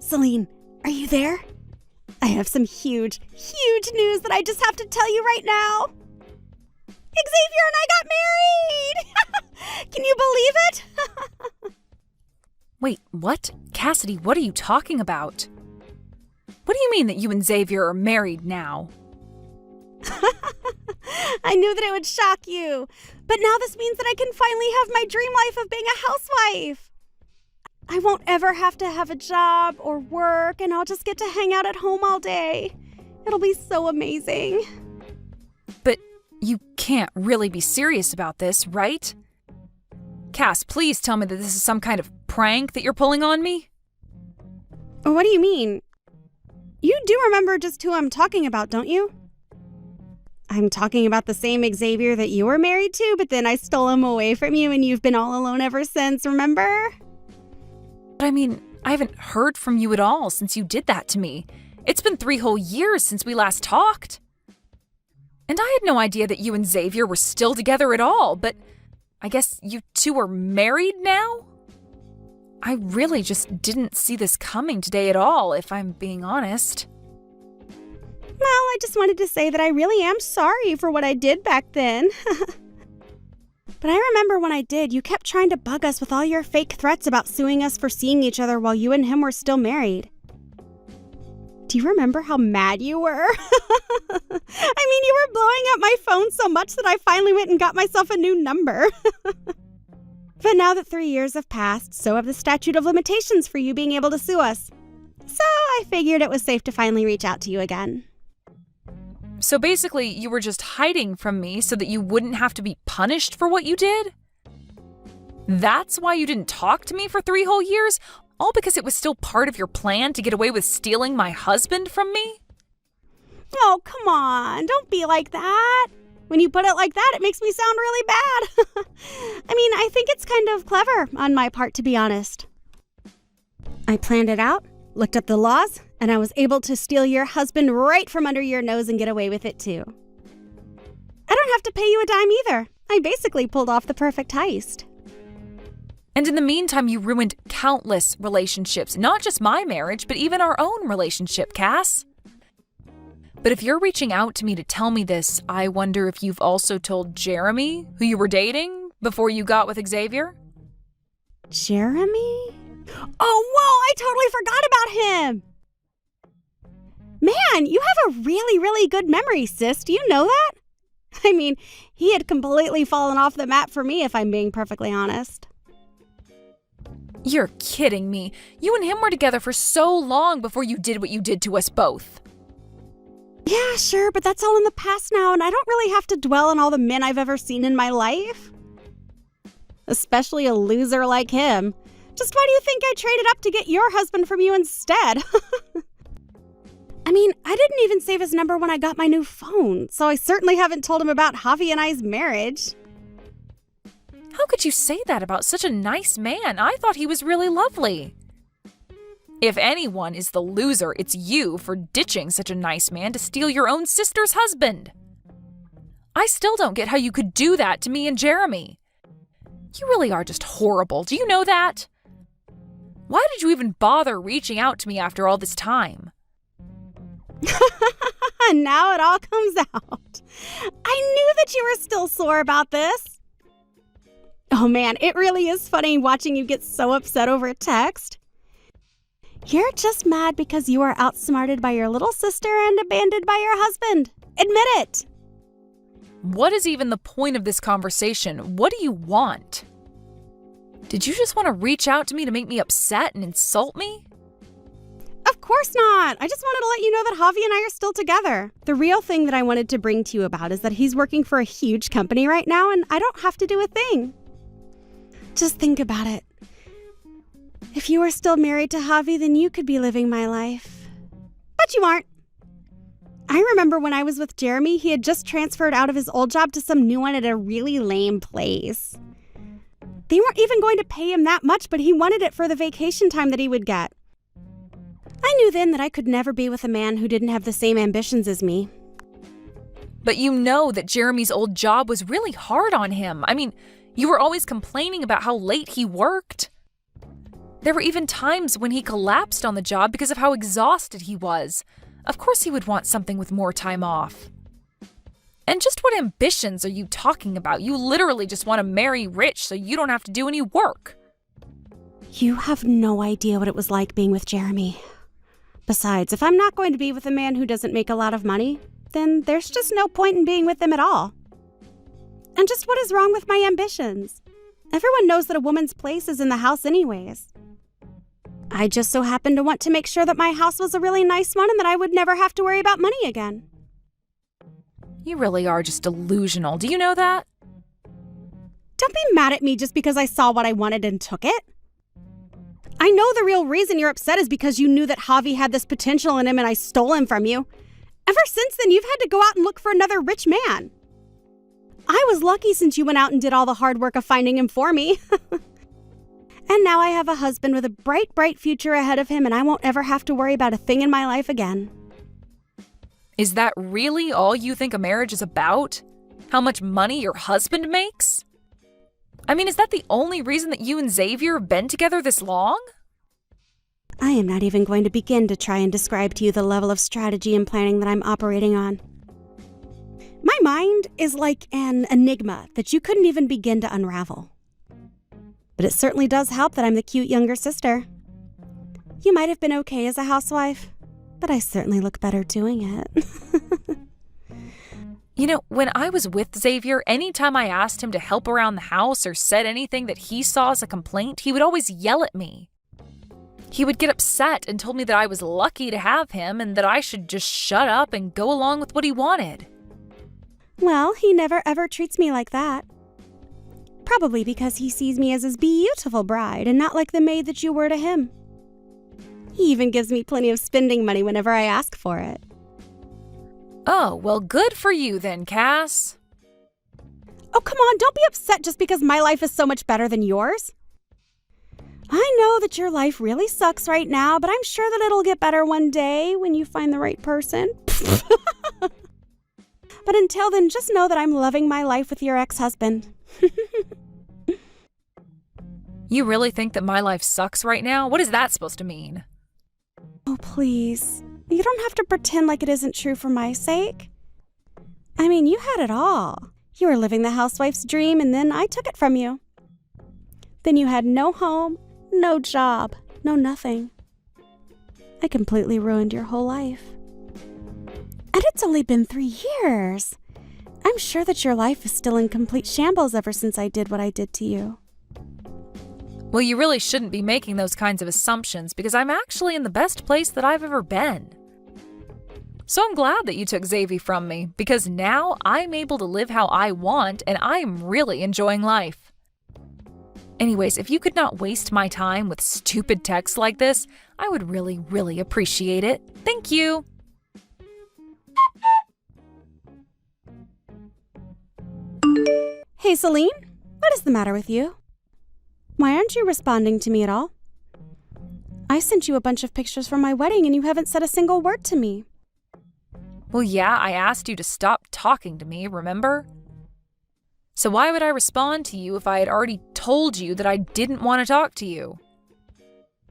Celine, are you there? I have some huge news that I just have to tell you right now. Xavier and I got married! Can you believe it? Wait, what? Cassidy, what are you talking about? What do you mean that you and Xavier are married now? I knew that it would shock you. But now this means that I can finally have my dream life of being a housewife. I won't ever have to have a job or work, and I'll just get to hang out at home all day. It'll be so amazing. But you can't really be serious about this, right? Cass, please tell me that this is some kind of prank that you're pulling on me? What do you mean? You do remember just who I'm talking about, don't you? I'm talking about the same Xavier that you were married to, but then I stole him away from you and you've been all alone ever since, remember? But I mean, I haven't heard from you at all since you did that to me. It's been 3 whole years since we last talked. And I had no idea that you and Xavier were still together at all, but I guess you two are married now? I really just didn't see this coming today at all, if I'm being honest. Well, I just wanted to say that I really am sorry for what I did back then. But I remember when I did, you kept trying to bug us with all your fake threats about suing us for seeing each other while you and him were still married. Do you remember how mad you were? I mean, you were blowing up my phone so much that I finally went and got myself a new number. But now that 3 years have passed, so have the statute of limitations for you being able to sue us. So I figured it was safe to finally reach out to you again. So basically, you were just hiding from me so that you wouldn't have to be punished for what you did? That's why you didn't talk to me for 3 whole years? All because it was still part of your plan to get away with stealing my husband from me? Oh, come on. Don't be like that. When you put it like that, it makes me sound really bad. I mean, I think it's kind of clever on my part, to be honest. I planned it out, looked up the laws, and I was able to steal your husband right from under your nose and get away with it, too. I don't have to pay you a dime either. I basically pulled off the perfect heist. And in the meantime, you ruined countless relationships, not just my marriage, but even our own relationship, Cass. But if you're reaching out to me to tell me this, I wonder if you've also told Jeremy, who you were dating, before you got with Xavier? Jeremy? Oh, whoa, I totally forgot about him! Man, you have a really good memory, sis. Do you know that? I mean, he had completely fallen off the map for me, if I'm being perfectly honest. You're kidding me. You and him were together for so long before you did what you did to us both. Yeah, sure, but that's all in the past now, and I don't really have to dwell on all the men I've ever seen in my life. Especially a loser like him. Just why do you think I traded up to get your husband from you instead? I mean, I didn't even save his number when I got my new phone, so I certainly haven't told him about Javi and I's marriage. How could you say that about such a nice man? I thought he was really lovely. If anyone is the loser, it's you for ditching such a nice man to steal your own sister's husband. I still don't get how you could do that to me and Jeremy. You really are just horrible. Do you know that? Why did you even bother reaching out to me after all this time? Now it all comes out. I knew that you were still sore about this. Oh man, it really is funny watching you get so upset over a text. You're just mad because you are outsmarted by your little sister and abandoned by your husband. Admit it. What is even the point of this conversation? What do you want? Did you just want to reach out to me to make me upset and insult me? Of course not. I just wanted to let you know that Javi and I are still together. The real thing that I wanted to bring to you about is that he's working for a huge company right now and I don't have to do a thing. Just think about it. If you were still married to Javi, then you could be living my life. But you aren't. I remember when I was with Jeremy, he had just transferred out of his old job to some new one at a really lame place. They weren't even going to pay him that much, but he wanted it for the vacation time that he would get. I knew then that I could never be with a man who didn't have the same ambitions as me. But you know that Jeremy's old job was really hard on him. I mean, you were always complaining about how late he worked. There were even times when he collapsed on the job because of how exhausted he was. Of course he would want something with more time off. And just what ambitions are you talking about? You literally just want to marry rich so you don't have to do any work. You have no idea what it was like being with Jeremy. Besides, if I'm not going to be with a man who doesn't make a lot of money, then there's just no point in being with him at all. And just what is wrong with my ambitions? Everyone knows that a woman's place is in the house anyways. I just so happened to want to make sure that my house was a really nice one and that I would never have to worry about money again. You really are just delusional. Do you know that? Don't be mad at me just because I saw what I wanted and took it. I know the real reason you're upset is because you knew that Javi had this potential in him and I stole him from you. Ever since then, you've had to go out and look for another rich man. I was lucky since you went out and did all the hard work of finding him for me. And now I have a husband with a bright, bright future ahead of him, and I won't ever have to worry about a thing in my life again. Is that really all you think a marriage is about? How much money your husband makes? I mean, is that the only reason that you and Xavier have been together this long? I am not even going to begin to try and describe to you the level of strategy and planning that I'm operating on. My mind is like an enigma that you couldn't even begin to unravel. But it certainly does help that I'm the cute younger sister. You might have been okay as a housewife, but I certainly look better doing it. You know, when I was with Xavier, anytime I asked him to help around the house or said anything that he saw as a complaint, he would always yell at me. He would get upset and told me that I was lucky to have him and that I should just shut up and go along with what he wanted. Well, he never ever treats me like that. Probably because he sees me as his beautiful bride and not like the maid that you were to him. He even gives me plenty of spending money whenever I ask for it. Oh, well, good for you then, Cass. Oh, come on, don't be upset just because my life is so much better than yours. I know that your life really sucks right now, but I'm sure that it'll get better one day when you find the right person. But until then, just know that I'm loving my life with your ex-husband. You really think that my life sucks right now? What is that supposed to mean? Oh, please. You don't have to pretend like it isn't true for my sake. I mean, you had it all. You were living the housewife's dream, and then I took it from you. Then you had no home, no job, no nothing. I completely ruined your whole life. And it's only been 3 years. I'm sure that your life is still in complete shambles ever since I did what I did to you. Well, you really shouldn't be making those kinds of assumptions because I'm actually in the best place that I've ever been. So I'm glad that you took Xavier from me because now I'm able to live how I want and I'm really enjoying life. Anyways, if you could not waste my time with stupid texts like this, I would really, really appreciate it. Thank you. Hey, Celine, what is the matter with you? Why aren't you responding to me at all? I sent you a bunch of pictures from my wedding and you haven't said a single word to me. Well, yeah, I asked you to stop talking to me, remember? So why would I respond to you if I had already told you that I didn't want to talk to you?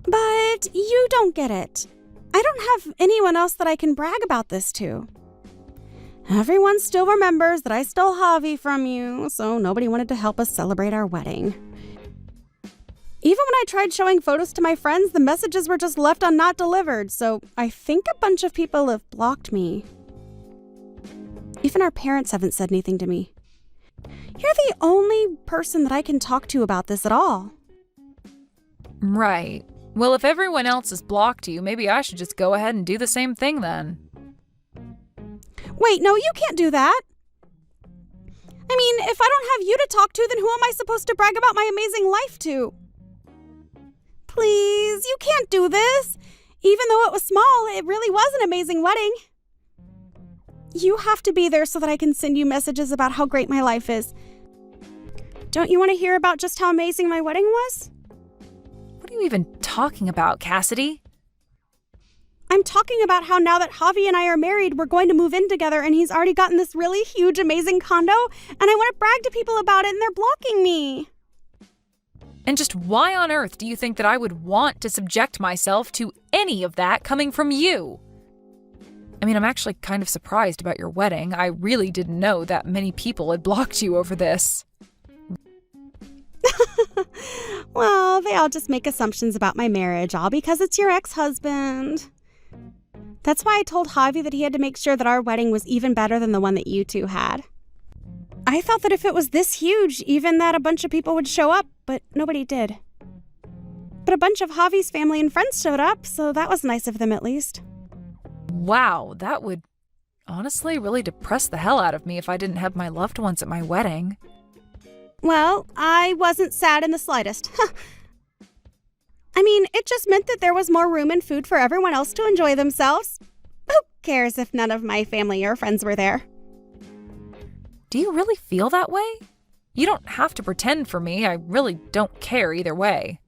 But you don't get it. I don't have anyone else that I can brag about this to. Everyone still remembers that I stole Javi from you, so nobody wanted to help us celebrate our wedding. Even when I tried showing photos to my friends, the messages were just left on not delivered, so I think a bunch of people have blocked me. Even our parents haven't said anything to me. You're the only person that I can talk to about this at all. Right. Well, if everyone else has blocked you, maybe I should just go ahead and do the same thing then. Wait, no, you can't do that. I mean, if I don't have you to talk to, then who am I supposed to brag about my amazing life to? Please, you can't do this. Even though it was small, it really was an amazing wedding. You have to be there so that I can send you messages about how great my life is. Don't you want to hear about just how amazing my wedding was? What are you even talking about, Cassidy? I'm talking about how now that Javi and I are married, we're going to move in together and he's already gotten this really huge, amazing condo, and I want to brag to people about it and they're blocking me. And just why on earth do you think that I would want to subject myself to any of that coming from you? I mean, I'm actually kind of surprised about your wedding. I really didn't know that many people had blocked you over this. Well, they all just make assumptions about my marriage, all because it's your ex-husband. That's why I told Javi that he had to make sure that our wedding was even better than the one that you two had. I thought that if it was this huge, even that a bunch of people would show up, but nobody did. But a bunch of Javi's family and friends showed up, so that was nice of them at least. Wow, that would honestly really depress the hell out of me if I didn't have my loved ones at my wedding. Well, I wasn't sad in the slightest. I mean, it just meant that there was more room and food for everyone else to enjoy themselves. Who cares if none of my family or friends were there? Do you really feel that way? You don't have to pretend for me. I really don't care either way.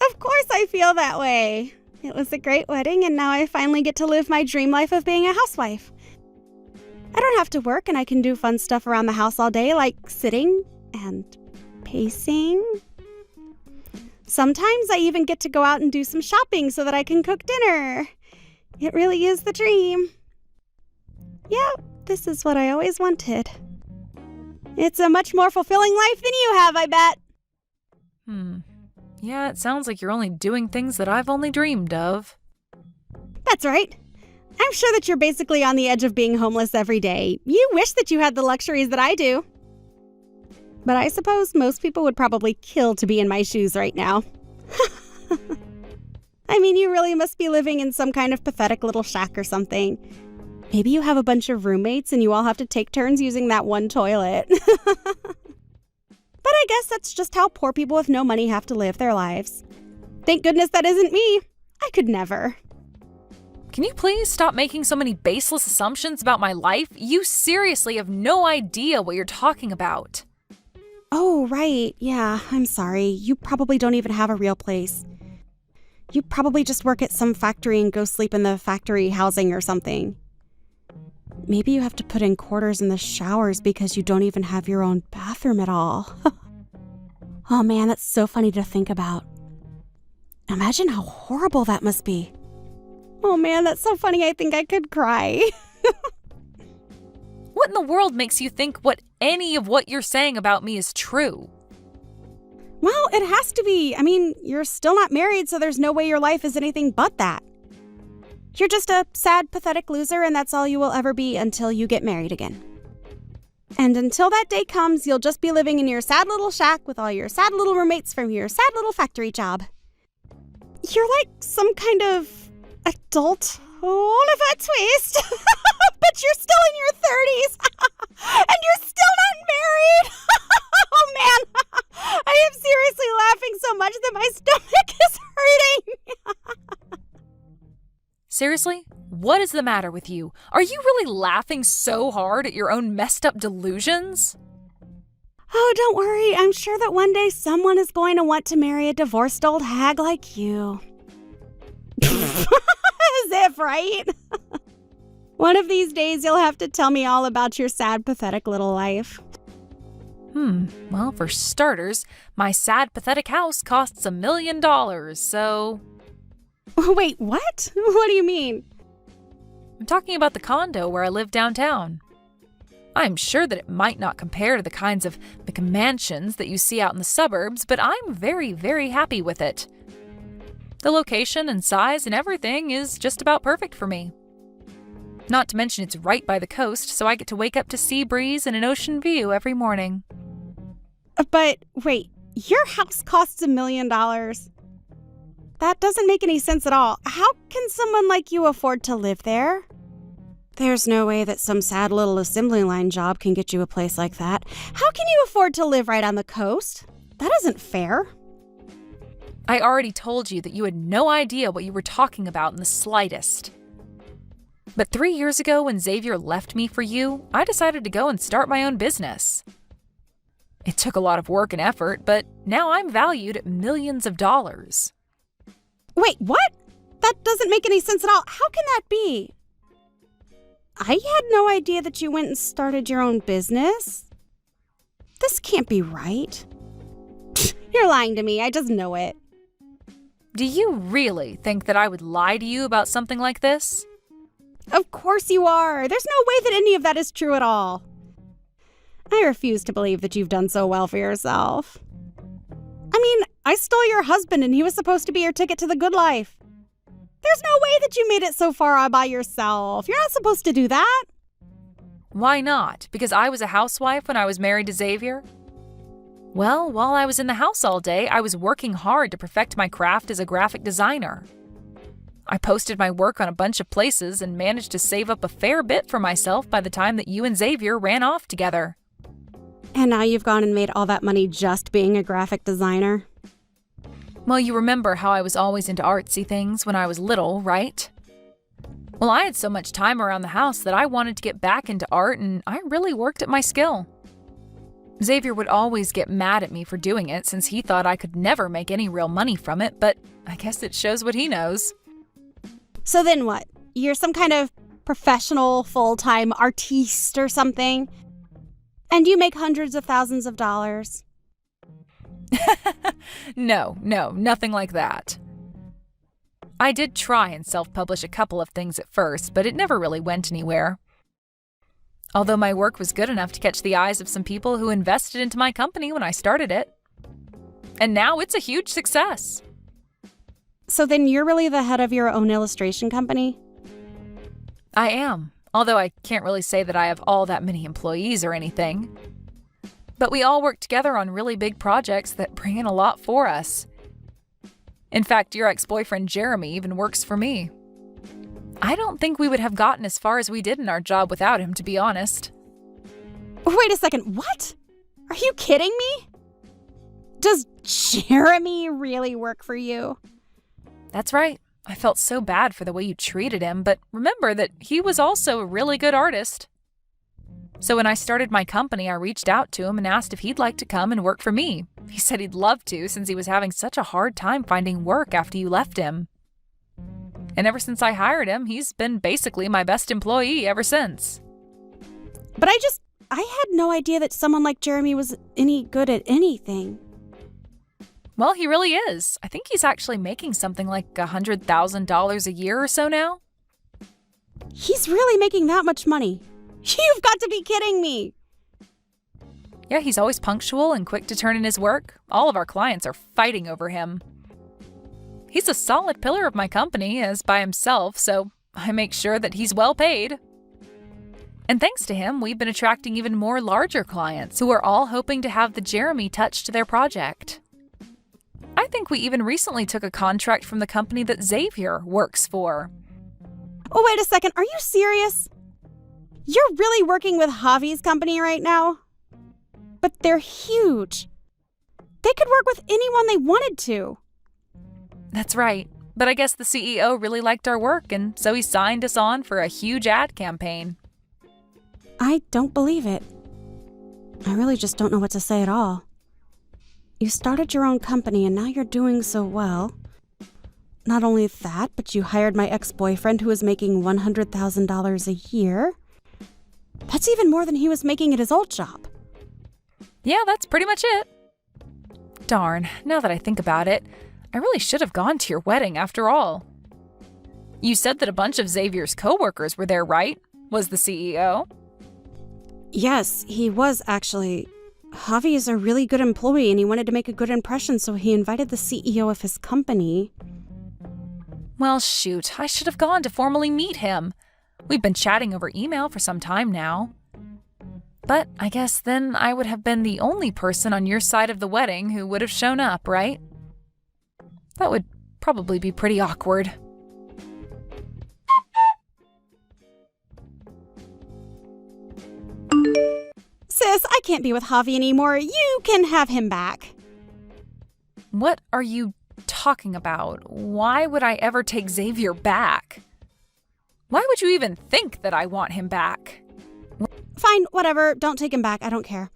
Of course I feel that way. It was a great wedding, and now I finally get to live my dream life of being a housewife. I don't have to work, and I can do fun stuff around the house all day, like sitting and pacing. Sometimes I even get to go out and do some shopping so that I can cook dinner. It really is the dream. Yeah, this is what I always wanted. It's a much more fulfilling life than you have, I bet. Yeah, it sounds like you're only doing things that I've only dreamed of. That's right. I'm sure that you're basically on the edge of being homeless every day. You wish that you had the luxuries that I do. But I suppose most people would probably kill to be in my shoes right now. I mean, you really must be living in some kind of pathetic little shack or something. Maybe you have a bunch of roommates and you all have to take turns using that one toilet. But I guess that's just how poor people with no money have to live their lives. Thank goodness that isn't me. I could never. Can you please stop making so many baseless assumptions about my life? You seriously have no idea what you're talking about. Oh, right. Yeah, I'm sorry. You probably don't even have a real place. You probably just work at some factory and go sleep in the factory housing or something. Maybe you have to put in quarters in the showers because you don't even have your own bathroom at all. Oh man, that's so funny to think about. Imagine how horrible that must be. Oh man, that's so funny. I think I could cry. What in the world makes you think any of what you're saying about me is true? Well, it has to be. I mean, you're still not married, so there's no way your life is anything but that. You're just a sad, pathetic loser, and that's all you will ever be until you get married again. And until that day comes, you'll just be living in your sad little shack with all your sad little roommates from your sad little factory job. You're like some kind of adult Oliver Twist, but you're still in your 30s, and you're still not married. Oh man, I am seriously laughing so much that my stomach is hurting. Seriously? What is the matter with you? Are you really laughing so hard at your own messed up delusions? Oh, don't worry. I'm sure that one day someone is going to want to marry a divorced old hag like you. As if, right? One of these days you'll have to tell me all about your sad, pathetic little life. Well, for starters, my sad, pathetic house costs $1 million, so... Wait, what? What do you mean? I'm talking about the condo where I live downtown. I'm sure that it might not compare to the kinds of McMansions that you see out in the suburbs, but I'm very, very happy with it. The location and size and everything is just about perfect for me. Not to mention it's right by the coast, so I get to wake up to sea breeze and an ocean view every morning. But wait, your house costs $1 million? That doesn't make any sense at all. How can someone like you afford to live there? There's no way that some sad little assembly line job can get you a place like that. How can you afford to live right on the coast? That isn't fair. I already told you that you had no idea what you were talking about in the slightest. But 3 years ago, when Xavier left me for you, I decided to go and start my own business. It took a lot of work and effort, but now I'm valued at millions of dollars. Wait, what? That doesn't make any sense at all. How can that be? I had no idea that you went and started your own business. This can't be right. You're lying to me. I just know it. Do you really think that I would lie to you about something like this? Of course you are. There's no way that any of that is true at all. I refuse to believe that you've done so well for yourself. I mean, I stole your husband and he was supposed to be your ticket to the good life. There's no way that you made it so far all by yourself. You're not supposed to do that. Why not? Because I was a housewife when I was married to Xavier? Well, while I was in the house all day, I was working hard to perfect my craft as a graphic designer. I posted my work on a bunch of places and managed to save up a fair bit for myself by the time that you and Xavier ran off together. And now you've gone and made all that money just being a graphic designer? Well, you remember how I was always into artsy things when I was little, right? Well, I had so much time around the house that I wanted to get back into art, and I really worked at my skill. Xavier would always get mad at me for doing it since he thought I could never make any real money from it, but I guess it shows what he knows. So then what? You're some kind of professional, full-time artiste or something? And you make hundreds of thousands of dollars? No, nothing like that. I did try and self-publish a couple of things at first, but it never really went anywhere. Although my work was good enough to catch the eyes of some people who invested into my company when I started it. And now it's a huge success. So then you're really the head of your own illustration company? I am, although I can't really say that I have all that many employees or anything. But we all work together on really big projects that bring in a lot for us. In fact, your ex-boyfriend Jeremy even works for me. I don't think we would have gotten as far as we did in our job without him, to be honest. Wait a second, what? Are you kidding me? Does Jeremy really work for you? That's right. I felt so bad for the way you treated him, but remember that he was also a really good artist. So when I started my company, I reached out to him and asked if he'd like to come and work for me. He said he'd love to since he was having such a hard time finding work after you left him. And ever since I hired him, he's been basically my best employee ever since. But I had no idea that someone like Jeremy was any good at anything. Well, he really is. I think he's actually making something like $100,000 a year or so now. He's really making that much money. You've got to be kidding me. Yeah, he's always punctual and quick to turn in his work. All of our clients are fighting over him. He's a solid pillar of my company as by himself, so I make sure that he's well paid. And thanks to him, we've been attracting even more larger clients who are all hoping to have the Jeremy touch to their project. I think we even recently took a contract from the company that Xavier works for. Oh, wait a second. Are you serious? You're really working with Javi's company right now? But they're huge. They could work with anyone they wanted to. That's right. But I guess the CEO really liked our work, and so he signed us on for a huge ad campaign. I don't believe it. I really just don't know what to say at all. You started your own company and now you're doing so well. Not only that, but you hired my ex-boyfriend who was making $100,000 a year. That's even more than he was making at his old job. Yeah, that's pretty much it. Darn, now that I think about it, I really should have gone to your wedding after all. You said that a bunch of Xavier's coworkers were there, right? Was the CEO? Yes, he was actually. Javi is a really good employee and he wanted to make a good impression, so he invited the CEO of his company. Well, shoot, I should have gone to formally meet him. We've been chatting over email for some time now. But I guess then I would have been the only person on your side of the wedding who would have shown up, right? That would probably be pretty awkward. Sis, I can't be with Javi anymore. You can have him back. What are you talking about? Why would I ever take Xavier back? Why would you even think that I want him back? Fine, whatever. Don't take him back. I don't care.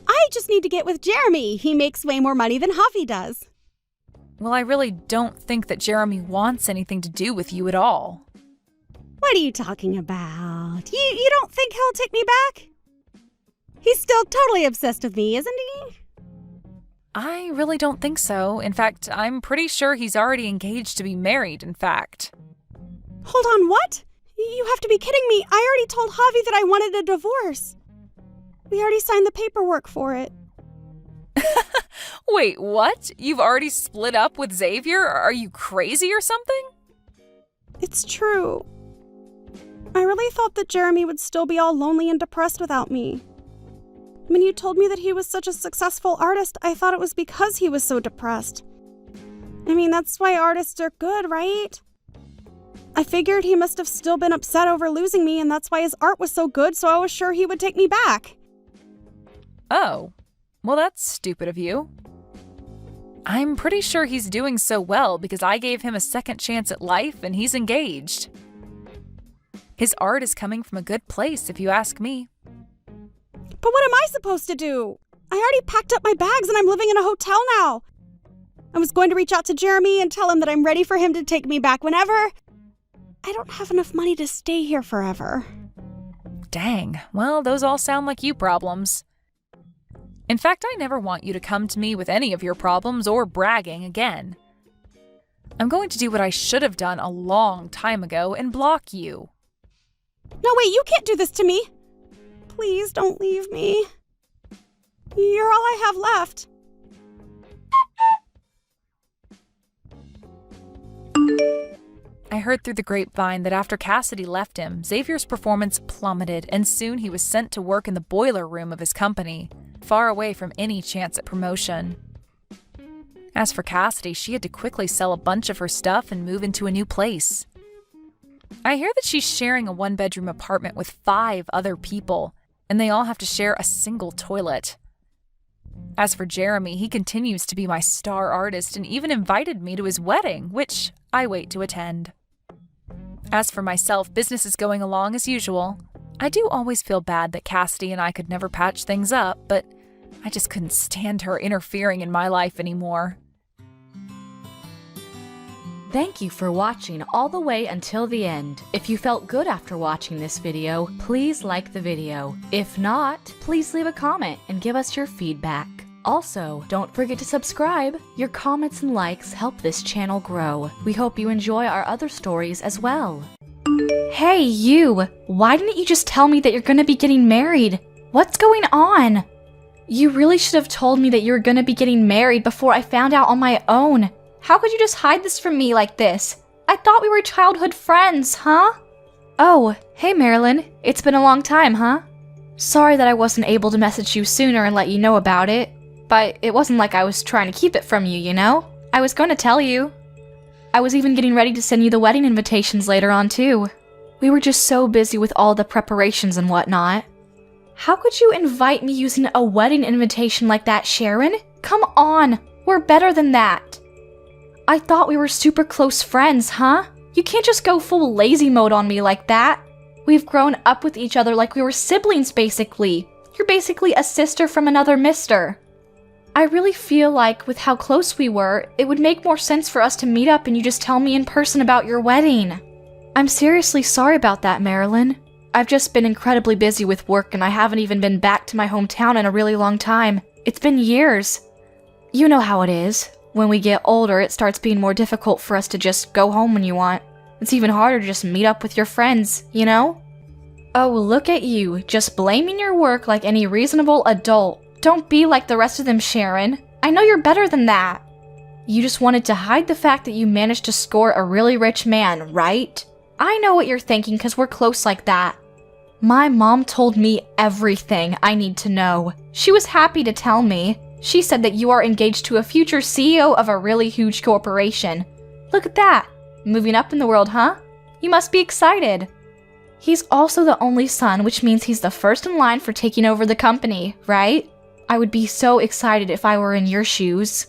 I just need to get with Jeremy. He makes way more money than Javi does. Well, I really don't think that Jeremy wants anything to do with you at all. What are you talking about? You don't think he'll take me back? He's still totally obsessed with me, isn't he? I really don't think so. In fact, I'm pretty sure he's already engaged to be married, in fact. Hold on, what? You have to be kidding me. I already told Javi that I wanted a divorce. We already signed the paperwork for it. Wait, what? You've already split up with Xavier? Are you crazy or something? It's true. I really thought that Jeremy would still be all lonely and depressed without me. When you told me that he was such a successful artist, I thought it was because he was so depressed. I mean, that's why artists are good, right? I figured he must have still been upset over losing me, and that's why his art was so good, so I was sure he would take me back. Oh, well, that's stupid of you. I'm pretty sure he's doing so well because I gave him a second chance at life and he's engaged. His art is coming from a good place, if you ask me. But what am I supposed to do? I already packed up my bags and I'm living in a hotel now. I was going to reach out to Jeremy and tell him that I'm ready for him to take me back whenever. I don't have enough money to stay here forever. Dang, well, those all sound like you problems. In fact, I never want you to come to me with any of your problems or bragging again. I'm going to do what I should have done a long time ago and block you. No, wait, you can't do this to me. Please don't leave me. You're all I have left. I heard through the grapevine that after Cassidy left him, Xavier's performance plummeted, and soon he was sent to work in the boiler room of his company, far away from any chance at promotion. As for Cassidy, she had to quickly sell a bunch of her stuff and move into a new place. I hear that she's sharing a one-bedroom apartment with 5 other people, and they all have to share a single toilet. As for Jeremy, he continues to be my star artist and even invited me to his wedding, which I wait to attend. As for myself, business is going along as usual. I do always feel bad that Cassidy and I could never patch things up, but I just couldn't stand her interfering in my life anymore. Thank you for watching all the way until the end. If you felt good after watching this video, please like the video. If not, please leave a comment and give us your feedback. Also, don't forget to subscribe. Your comments and likes help this channel grow. We hope you enjoy our other stories as well. Hey, you! Why didn't you just tell me that you're gonna be getting married? What's going on? You really should have told me that you were gonna be getting married before I found out on my own. How could you just hide this from me like this? I thought we were childhood friends, huh? Oh, hey Marilyn. It's been a long time, huh? Sorry that I wasn't able to message you sooner and let you know about it. But it wasn't like I was trying to keep it from you, you know? I was going to tell you. I was even getting ready to send you the wedding invitations later on, too. We were just so busy with all the preparations and whatnot. How could you invite me using a wedding invitation like that, Sharon? Come on, we're better than that. I thought we were super close friends, huh? You can't just go full lazy mode on me like that. We've grown up with each other like we were siblings, basically. You're basically a sister from another mister. I really feel like, with how close we were, it would make more sense for us to meet up and you just tell me in person about your wedding. I'm seriously sorry about that, Marilyn. I've just been incredibly busy with work and I haven't even been back to my hometown in a really long time. It's been years. You know how it is. When we get older, it starts being more difficult for us to just go home when you want. It's even harder to just meet up with your friends, you know? Oh, look at you, just blaming your work like any reasonable adult. Don't be like the rest of them, Sharon. I know you're better than that. You just wanted to hide the fact that you managed to score a really rich man, right? I know what you're thinking because we're close like that. My mom told me everything I need to know. She was happy to tell me. She said that you are engaged to a future CEO of a really huge corporation. Look at that. Moving up in the world, huh? You must be excited. He's also the only son, which means he's the first in line for taking over the company, right? I would be so excited if I were in your shoes.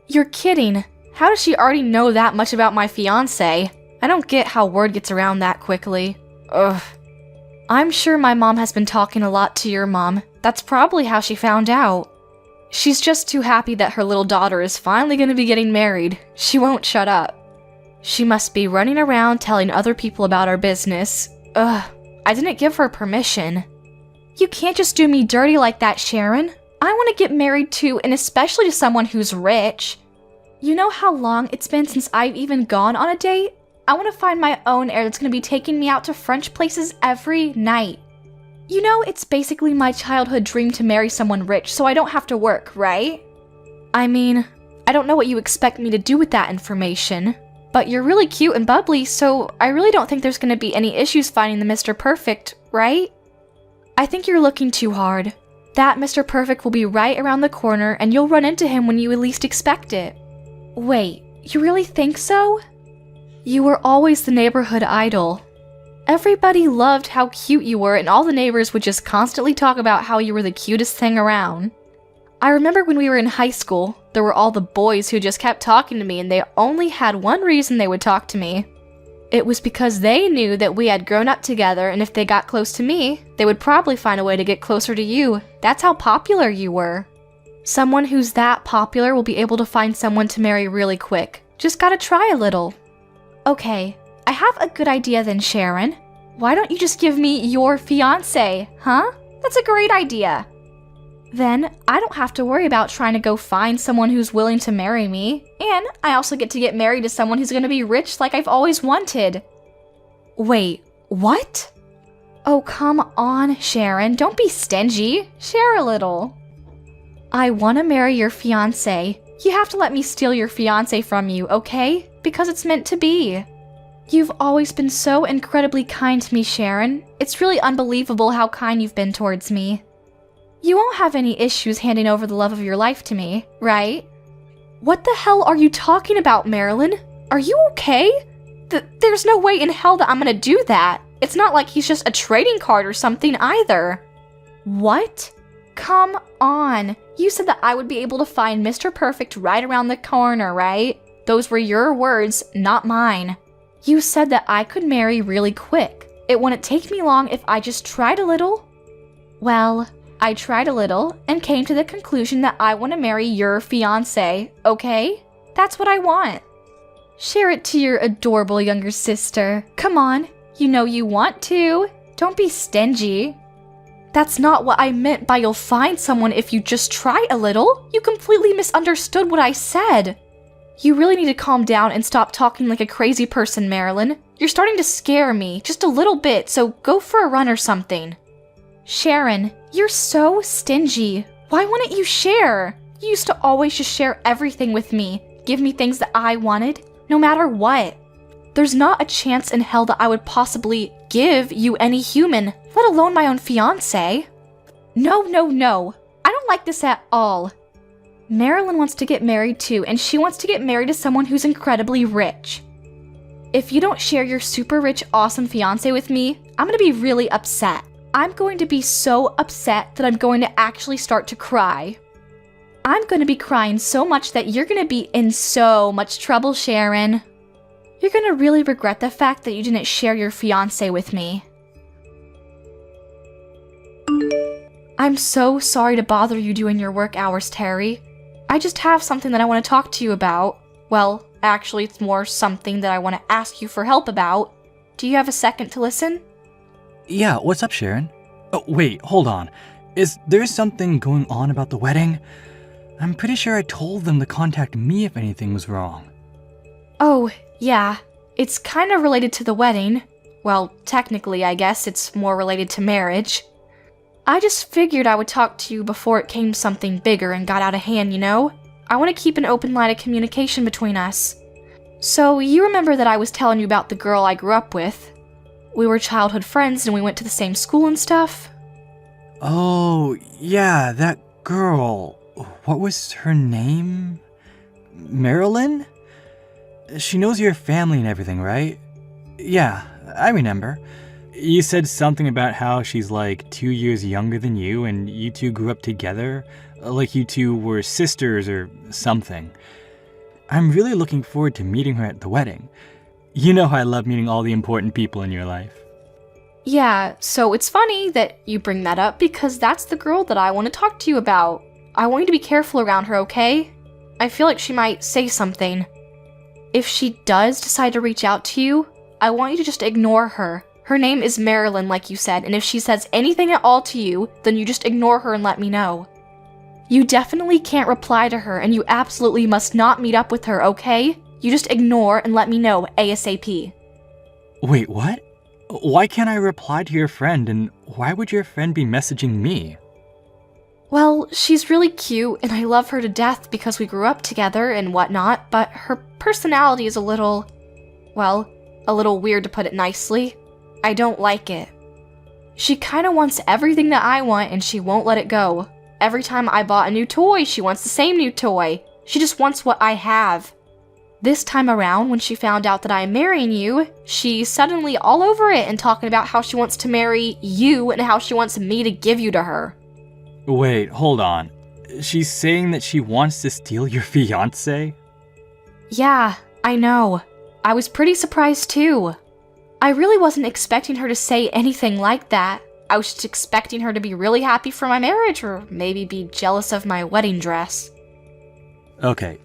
You're kidding. How does she already know that much about my fiancé? I don't get how word gets around that quickly. Ugh. I'm sure my mom has been talking a lot to your mom. That's probably how she found out. She's just too happy that her little daughter is finally going to be getting married. She won't shut up. She must be running around telling other people about our business. Ugh. I didn't give her permission. You can't just do me dirty like that, Sharon. I want to get married too, and especially to someone who's rich. You know how long it's been since I've even gone on a date? I want to find my own heir that's going to be taking me out to French places every night. You know, it's basically my childhood dream to marry someone rich so I don't have to work, right? I mean, I don't know what you expect me to do with that information, but you're really cute and bubbly, so I really don't think there's going to be any issues finding the Mr. Perfect, right? I think you're looking too hard. That Mr. Perfect will be right around the corner and you'll run into him when you least expect it. Wait, you really think so? You were always the neighborhood idol. Everybody loved how cute you were and all the neighbors would just constantly talk about how you were the cutest thing around. I remember when we were in high school, there were all the boys who just kept talking to me and they only had one reason they would talk to me. It was because they knew that we had grown up together and if they got close to me, they would probably find a way to get closer to you. That's how popular you were. Someone who's that popular will be able to find someone to marry really quick. Just gotta try a little. Okay, I have a good idea then, Sharon. Why don't you just give me your fiancé, huh? That's a great idea. Then, I don't have to worry about trying to go find someone who's willing to marry me, and I also get to get married to someone who's gonna be rich like I've always wanted. Wait, what? Oh, come on, Sharon, don't be stingy. Share a little. I want to marry your fiancé. You have to let me steal your fiancé from you, okay? Because it's meant to be. You've always been so incredibly kind to me, Sharon. It's really unbelievable how kind you've been towards me. You won't have any issues handing over the love of your life to me, right? What the hell are you talking about, Marilyn? Are you okay? There's no way in hell that I'm gonna do that. It's not like he's just a trading card or something either. What? Come on. You said that I would be able to find Mr. Perfect right around the corner, right? Those were your words, not mine. You said that I could marry really quick. It wouldn't take me long if I just tried a little. Well, I tried a little and came to the conclusion that I want to marry your fiancé, okay? That's what I want. Share it to your adorable younger sister. Come on, you know you want to. Don't be stingy. That's not what I meant by you'll find someone if you just try a little. You completely misunderstood what I said. You really need to calm down and stop talking like a crazy person, Marilyn. You're starting to scare me, just a little bit, so go for a run or something. Sharon, you're so stingy. Why wouldn't you share? You used to always just share everything with me, give me things that I wanted, no matter what. There's not a chance in hell that I would possibly give you any human, let alone my own fiancé. No. I don't like this at all. Marilyn wants to get married too, and she wants to get married to someone who's incredibly rich. If you don't share your super rich, awesome fiancé with me, I'm gonna be really upset. I'm going to be so upset that I'm going to actually start to cry. I'm going to be crying so much that you're going to be in so much trouble, Sharon. You're going to really regret the fact that you didn't share your fiancé with me. I'm so sorry to bother you during your work hours, Terry. I just have something that I want to talk to you about. Well, actually, it's more something that I want to ask you for help about. Do you have a second to listen? Yeah, what's up, Sharon? Oh, wait, hold on. Is there something going on about the wedding? I'm pretty sure I told them to contact me if anything was wrong. Oh, yeah. It's kind of related to the wedding. Well, technically, I guess it's more related to marriage. I just figured I would talk to you before it came something bigger and got out of hand, you know? I want to keep an open line of communication between us. So, you remember that I was telling you about the girl I grew up with? We were childhood friends and we went to the same school and stuff. Oh, yeah, that girl. What was her name? Marilyn? She knows your family and everything, right? Yeah, I remember. You said something about how she's like 2 years younger than you and you two grew up together, like you two were sisters or something. I'm really looking forward to meeting her at the wedding. You know how I love meeting all the important people in your life. Yeah, so it's funny that you bring that up because that's the girl that I want to talk to you about. I want you to be careful around her, okay? I feel like she might say something. If she does decide to reach out to you, I want you to just ignore her. Her name is Marilyn, like you said, and if she says anything at all to you, then you just ignore her and let me know. You definitely can't reply to her, and you absolutely must not meet up with her, okay? You just ignore and let me know ASAP. Wait, what? Why can't I reply to your friend, and why would your friend be messaging me? Well, she's really cute, and I love her to death because we grew up together and whatnot, but her personality is a little weird to put it nicely. I don't like it. She kinda wants everything that I want, and she won't let it go. Every time I bought a new toy, she wants the same new toy. She just wants what I have. This time around, when she found out that I'm marrying you, she's suddenly all over it and talking about how she wants to marry you and how she wants me to give you to her. Wait, hold on. She's saying that she wants to steal your fiancé? Yeah, I know. I was pretty surprised too. I really wasn't expecting her to say anything like that. I was just expecting her to be really happy for my marriage or maybe be jealous of my wedding dress. Okay,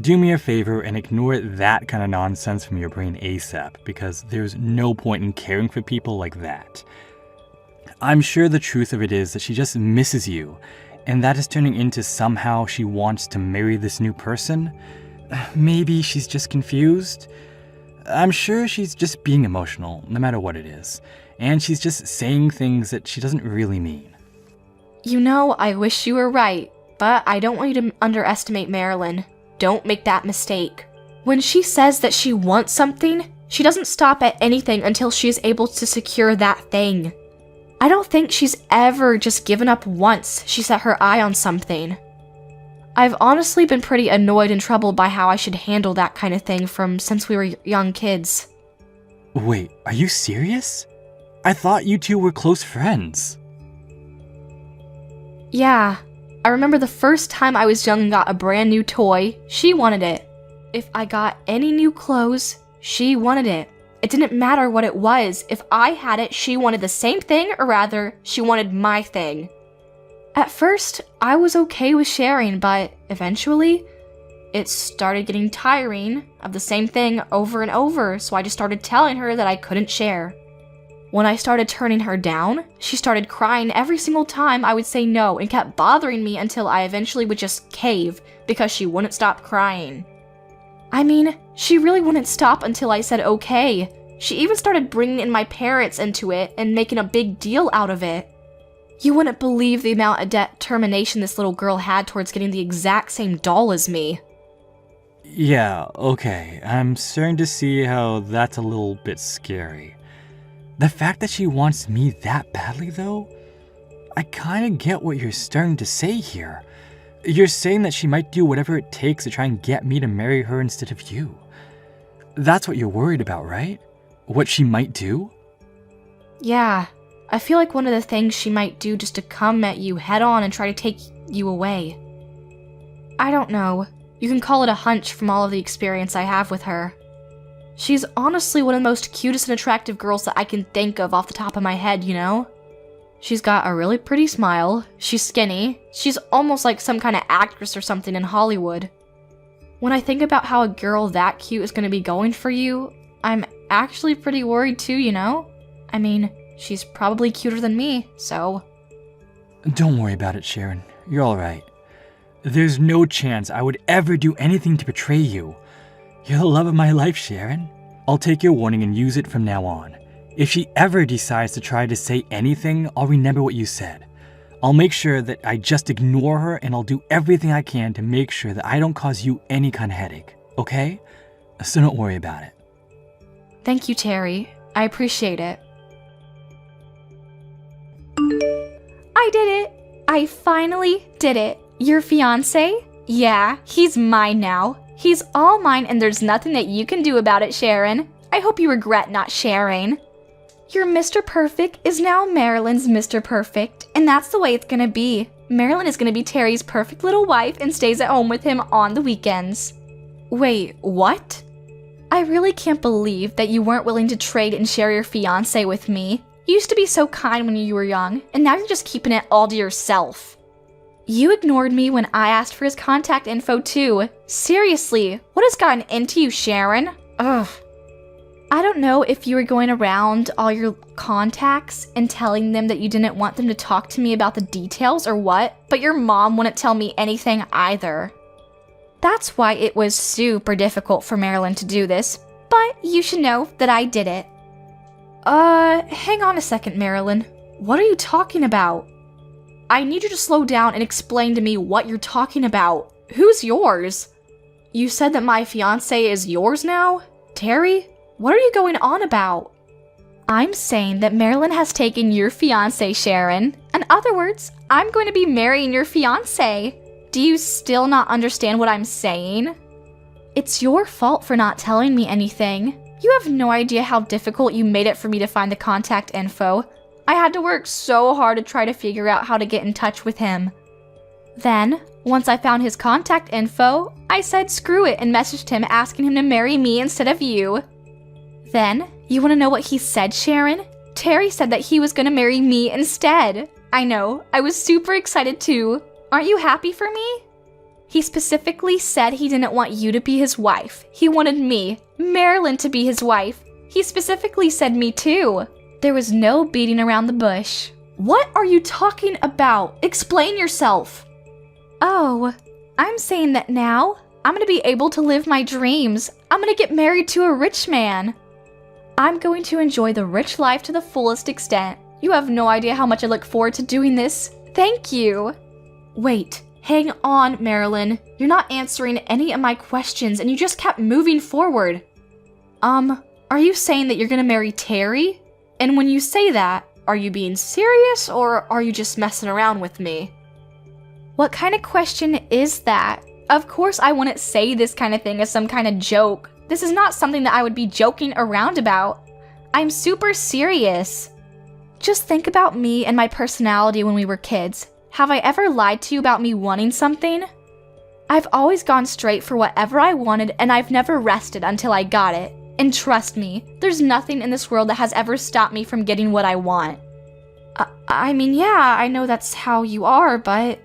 do me a favor and ignore that kind of nonsense from your brain ASAP, because there's no point in caring for people like that. I'm sure the truth of it is that she just misses you, and that is turning into somehow she wants to marry this new person. Maybe she's just confused. I'm sure she's just being emotional, no matter what it is, and she's just saying things that she doesn't really mean. You know, I wish you were right, but I don't want you to underestimate Marilyn. Don't make that mistake. When she says that she wants something, she doesn't stop at anything until she is able to secure that thing. I don't think she's ever just given up once she set her eye on something. I've honestly been pretty annoyed and troubled by how I should handle that kind of thing since we were young kids. Wait, are you serious? I thought you two were close friends. Yeah, I remember the first time I was young and got a brand new toy, she wanted it. If I got any new clothes, she wanted it. It didn't matter what it was. If I had it, she wanted the same thing, or rather, she wanted my thing. At first, I was okay with sharing, but eventually, it started getting tiring of the same thing over and over, so I just started telling her that I couldn't share. When I started turning her down, she started crying every single time I would say no and kept bothering me until I eventually would just cave because she wouldn't stop crying. I mean, she really wouldn't stop until I said okay. She even started bringing in my parents into it and making a big deal out of it. You wouldn't believe the amount of determination this little girl had towards getting the exact same doll as me. Yeah, okay, I'm starting to see how that's a little bit scary. The fact that she wants me that badly, though? I kinda get what you're starting to say here. You're saying that she might do whatever it takes to try and get me to marry her instead of you. That's what you're worried about, right? What she might do? Yeah, I feel like one of the things she might do just to come at you head on and try to take you away. I don't know. You can call it a hunch from all of the experience I have with her. She's honestly one of the most cutest and attractive girls that I can think of off the top of my head, you know? She's got a really pretty smile, she's skinny, she's almost like some kind of actress or something in Hollywood. When I think about how a girl that cute is going to be going for you, I'm actually pretty worried too, you know? I mean, she's probably cuter than me, so... Don't worry about it, Sharon. You're alright. There's no chance I would ever do anything to betray you. You're the love of my life, Sharon. I'll take your warning and use it from now on. If she ever decides to try to say anything, I'll remember what you said. I'll make sure that I just ignore her, and I'll do everything I can to make sure that I don't cause you any kind of headache, okay? So don't worry about it. Thank you, Terry. I appreciate it. I did it! I finally did it. Your fiancé? Yeah, he's mine now. He's all mine, and there's nothing that you can do about it, Sharon. I hope you regret not sharing. Your Mr. Perfect is now Marilyn's Mr. Perfect, and that's the way it's gonna be. Marilyn is gonna be Terry's perfect little wife and stays at home with him on the weekends. Wait, what? I really can't believe that you weren't willing to trade and share your fiancé with me. You used to be so kind when you were young, and now you're just keeping it all to yourself. You ignored me when I asked for his contact info too. Seriously, what has gotten into you, Sharon? Ugh. I don't know if you were going around all your contacts and telling them that you didn't want them to talk to me about the details or what, but your mom wouldn't tell me anything either. That's why it was super difficult for Marilyn to do this, but you should know that I did it. Hang on a second, Marilyn. What are you talking about? I need you to slow down and explain to me what you're talking about. Who's yours? You said that my fiancé is yours now? Terry? What are you going on about? I'm saying that Marilyn has taken your fiancé, Sharon. In other words, I'm going to be marrying your fiancé. Do you still not understand what I'm saying? It's your fault for not telling me anything. You have no idea how difficult you made it for me to find the contact info. I had to work so hard to try to figure out how to get in touch with him. Then, once I found his contact info, I said screw it and messaged him asking him to marry me instead of you. Then, you want to know what he said, Sharon? Terry said that he was going to marry me instead. I know, I was super excited too. Aren't you happy for me? He specifically said he didn't want you to be his wife. He wanted me, Marilyn, to be his wife. He specifically said me too. There was no beating around the bush. What are you talking about? Explain yourself. Oh, I'm saying that now I'm going to be able to live my dreams. I'm going to get married to a rich man. I'm going to enjoy the rich life to the fullest extent. You have no idea how much I look forward to doing this. Thank you. Wait, hang on, Marilyn. You're not answering any of my questions and you just kept moving forward. Are you saying that you're going to marry Terry? And when you say that, are you being serious or are you just messing around with me? What kind of question is that? Of course I wouldn't say this kind of thing as some kind of joke. This is not something that I would be joking around about. I'm super serious. Just think about me and my personality when we were kids. Have I ever lied to you about me wanting something? I've always gone straight for whatever I wanted and I've never rested until I got it. And trust me, there's nothing in this world that has ever stopped me from getting what I want. I mean, yeah, I know that's how you are, but...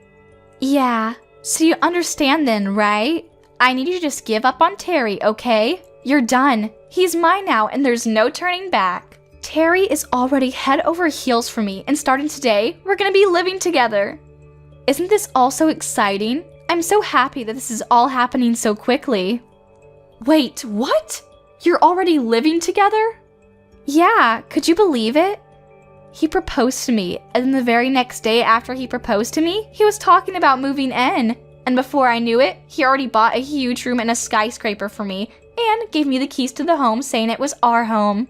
Yeah, so you understand then, right? I need you to just give up on Terry, okay? You're done. He's mine now, and there's no turning back. Terry is already head over heels for me, and starting today, we're gonna be living together. Isn't this all so exciting? I'm so happy that this is all happening so quickly. Wait, what? You're already living together? Yeah, could you believe it? He proposed to me, and then the very next day after he proposed to me, he was talking about moving in. And before I knew it, he already bought a huge room in a skyscraper for me and gave me the keys to the home saying it was our home.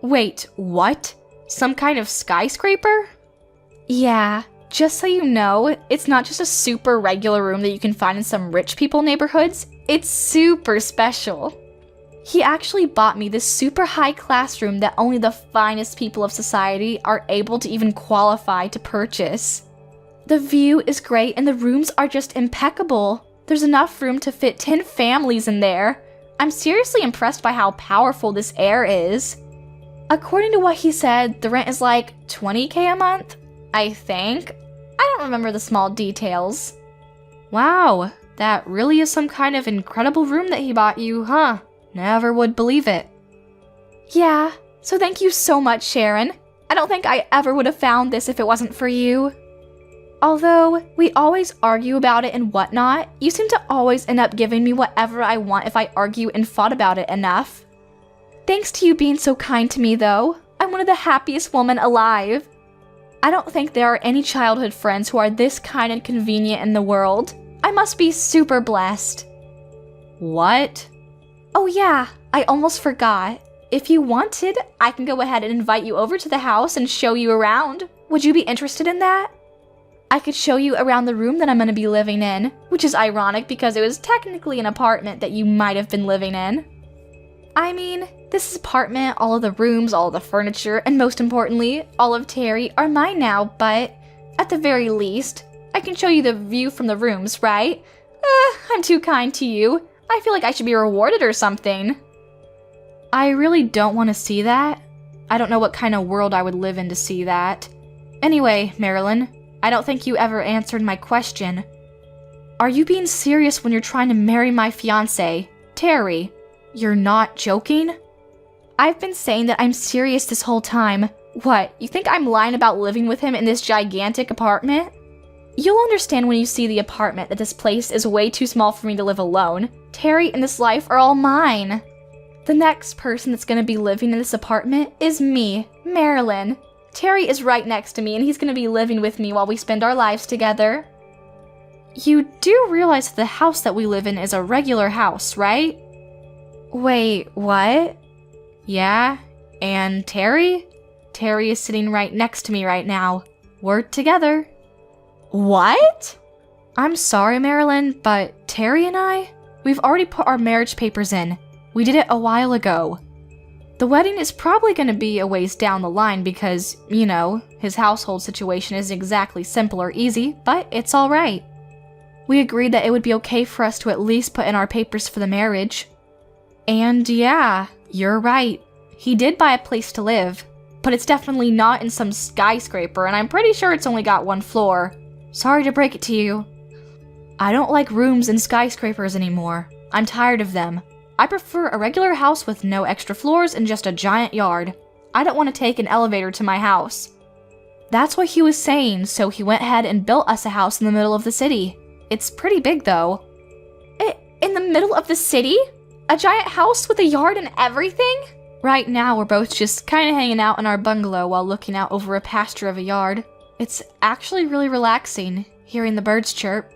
Wait, what? Some kind of skyscraper? Yeah, just so you know, it's not just a super regular room that you can find in some rich people neighborhoods. It's super special. He actually bought me this super high class room that only the finest people of society are able to even qualify to purchase. The view is great and the rooms are just impeccable. There's enough room to fit 10 families in there. I'm seriously impressed by how powerful this air is. According to what he said, the rent is like $20K a month, I think. I don't remember the small details. Wow, that really is some kind of incredible room that he bought you, huh? Never would believe it. Yeah, so thank you so much, Sharon. I don't think I ever would have found this if it wasn't for you. Although we always argue about it and whatnot, you seem to always end up giving me whatever I want if I argue and fought about it enough. Thanks to you being so kind to me, though. I'm one of the happiest women alive. I don't think there are any childhood friends who are this kind and convenient in the world. I must be super blessed. What? Oh yeah, I almost forgot. If you wanted, I can go ahead and invite you over to the house and show you around. Would you be interested in that? I could show you around the room that I'm going to be living in, which is ironic because it was technically an apartment that you might have been living in. I mean, this apartment, all of the rooms, all of the furniture, and most importantly, all of Terry are mine now, but at the very least, I can show you the view from the rooms, right? I'm too kind to you. I feel like I should be rewarded or something. I really don't want to see that. I don't know what kind of world I would live in to see that. Anyway, Marilyn, I don't think you ever answered my question. Are you being serious when you're trying to marry my fiancé, Terry? You're not joking? I've been saying that I'm serious this whole time. What, you think I'm lying about living with him in this gigantic apartment? You'll understand when you see the apartment that this place is way too small for me to live alone. Terry and this life are all mine. The next person that's gonna be living in this apartment is me, Marilyn. Terry is right next to me and he's gonna be living with me while we spend our lives together. You do realize that the house that we live in is a regular house, right? Wait, what? Yeah, and Terry? Terry is sitting right next to me right now. We're together. What? I'm sorry, Marilyn, but Terry and I, we've already put our marriage papers in. We did it a while ago. The wedding is probably going to be a ways down the line because, you know, his household situation isn't exactly simple or easy, but it's alright. We agreed that it would be okay for us to at least put in our papers for the marriage. And yeah, you're right. He did buy a place to live, but it's definitely not in some skyscraper, and I'm pretty sure it's only got 1 floor. Sorry to break it to you. I don't like rooms in skyscrapers anymore. I'm tired of them. I prefer a regular house with no extra floors and just a giant yard. I don't want to take an elevator to my house. That's what he was saying, so he went ahead and built us a house in the middle of the city. It's pretty big, though. In the middle of the city? A giant house with a yard and everything? Right now, we're both just kind of hanging out in our bungalow while looking out over a pasture of a yard. It's actually really relaxing, hearing the birds chirp.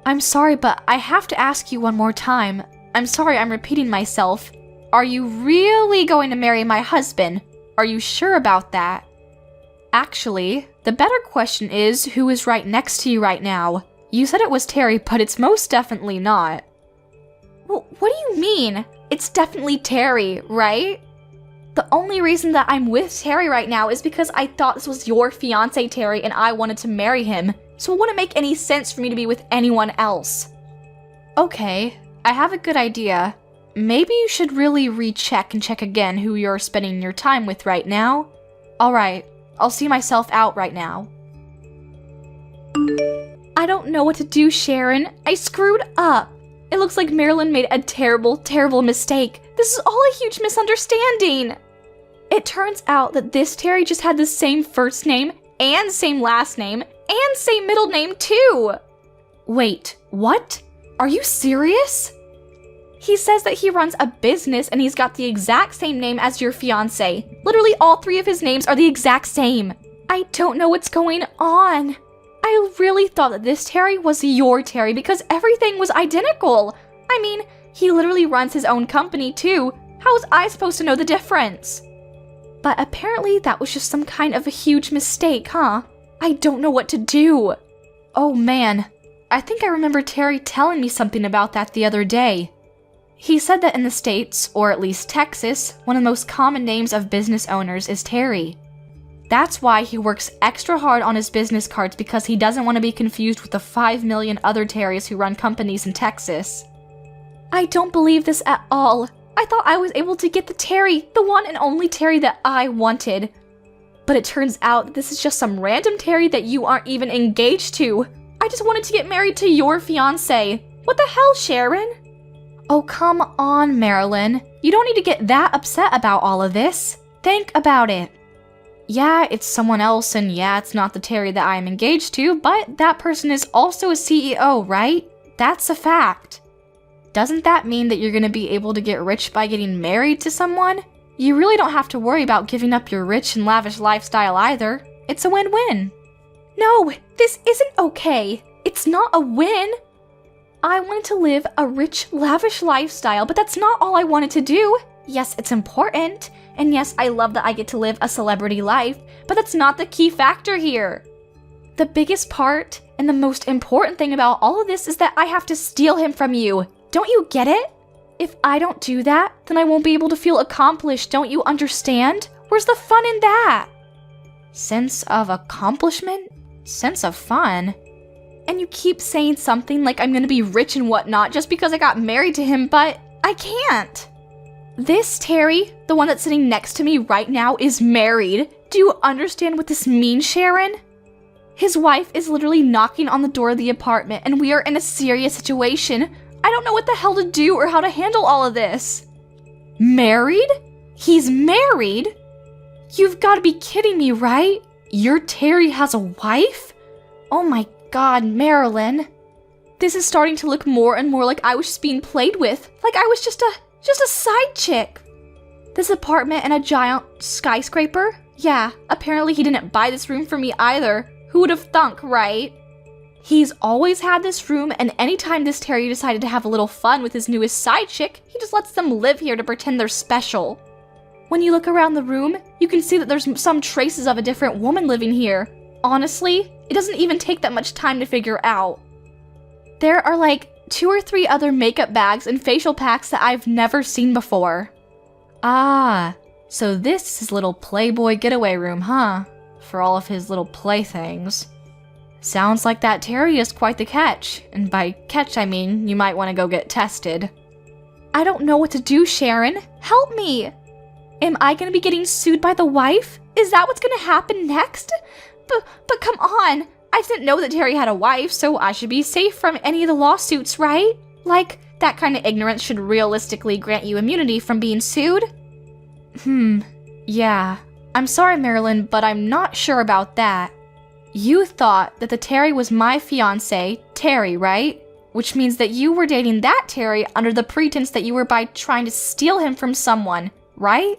I'm sorry, but I have to ask you one more time. I'm sorry I'm repeating myself. Are you really going to marry my husband? Are you sure about that? Actually, the better question is who is right next to you right now? You said it was Terry, but it's most definitely not. Well, what do you mean? It's definitely Terry, right? The only reason that I'm with Terry right now is because I thought this was your fiancé, Terry, and I wanted to marry him, so it wouldn't make any sense for me to be with anyone else. Okay, I have a good idea. Maybe you should really recheck and check again who you're spending your time with right now. Alright, I'll see myself out right now. I don't know what to do, Sharon. I screwed up. It looks like Marilyn made a terrible, terrible mistake. This is all a huge misunderstanding. It turns out that this Terry just had the same first name and same last name and same middle name too. Wait, what? Are you serious? He says that he runs a business and he's got the exact same name as your fiancé. Literally all 3 of his names are the exact same. I don't know what's going on. I really thought that this Terry was your Terry because everything was identical. I mean, he literally runs his own company too. How was I supposed to know the difference? But apparently that was just some kind of a huge mistake, huh? I don't know what to do. Oh man, I think I remember Terry telling me something about that the other day. He said that in the States, or at least Texas, one of the most common names of business owners is Terry. That's why he works extra hard on his business cards because he doesn't want to be confused with the 5 million other Terrys who run companies in Texas. I don't believe this at all. I thought I was able to get the Terry, the one and only Terry that I wanted. But it turns out that this is just some random Terry that you aren't even engaged to. I just wanted to get married to your fiancé. What the hell, Sharon? Oh, come on, Marilyn. You don't need to get that upset about all of this. Think about it. Yeah, it's someone else, and yeah, it's not the Terry that I am engaged to, but that person is also a CEO, right? That's a fact. Doesn't that mean that you're going to be able to get rich by getting married to someone? You really don't have to worry about giving up your rich and lavish lifestyle either. It's a win-win. No, this isn't okay. It's not a win. I wanted to live a rich, lavish lifestyle, but that's not all I wanted to do. Yes, it's important. And yes, I love that I get to live a celebrity life, but that's not the key factor here. The biggest part and the most important thing about all of this is that I have to steal him from you. Don't you get it? If I don't do that, then I won't be able to feel accomplished, don't you understand? Where's the fun in that? Sense of accomplishment? Sense of fun? And you keep saying something like I'm gonna be rich and whatnot just because I got married to him, but I can't. This Terry, the one that's sitting next to me right now, is married. Do you understand what this means, Sharon? His wife is literally knocking on the door of the apartment, and we are in a serious situation. I don't know what the hell to do or how to handle all of this. Married? He's married? You've got to be kidding me, right? Your Terry has a wife? Oh my god, Marilyn. This is starting to look more and more like I was just being played with. Like I was just a side chick. This apartment and a giant skyscraper? Yeah, apparently he didn't buy this room for me either. Who would have thunk, right? He's always had this room, and anytime this Terry decided to have a little fun with his newest side chick, he just lets them live here to pretend they're special. When you look around the room, you can see that there's some traces of a different woman living here. Honestly, it doesn't even take that much time to figure out. There are like 2 or 3 other makeup bags and facial packs that I've never seen before. Ah, so this is his little Playboy getaway room, huh? For all of his little playthings. Sounds like that Terry is quite the catch, and by catch I mean you might want to go get tested. I don't know what to do, Sharon. Help me! Am I gonna be getting sued by the wife? Is that what's gonna happen next? But come on! I didn't know that Terry had a wife, so I should be safe from any of the lawsuits, right? Like, that kind of ignorance should realistically grant you immunity from being sued? Yeah. I'm sorry, Marilyn, but I'm not sure about that. You thought that the Terry was my fiancé, Terry, right? Which means that you were dating that Terry under the pretense that you were by trying to steal him from someone, right?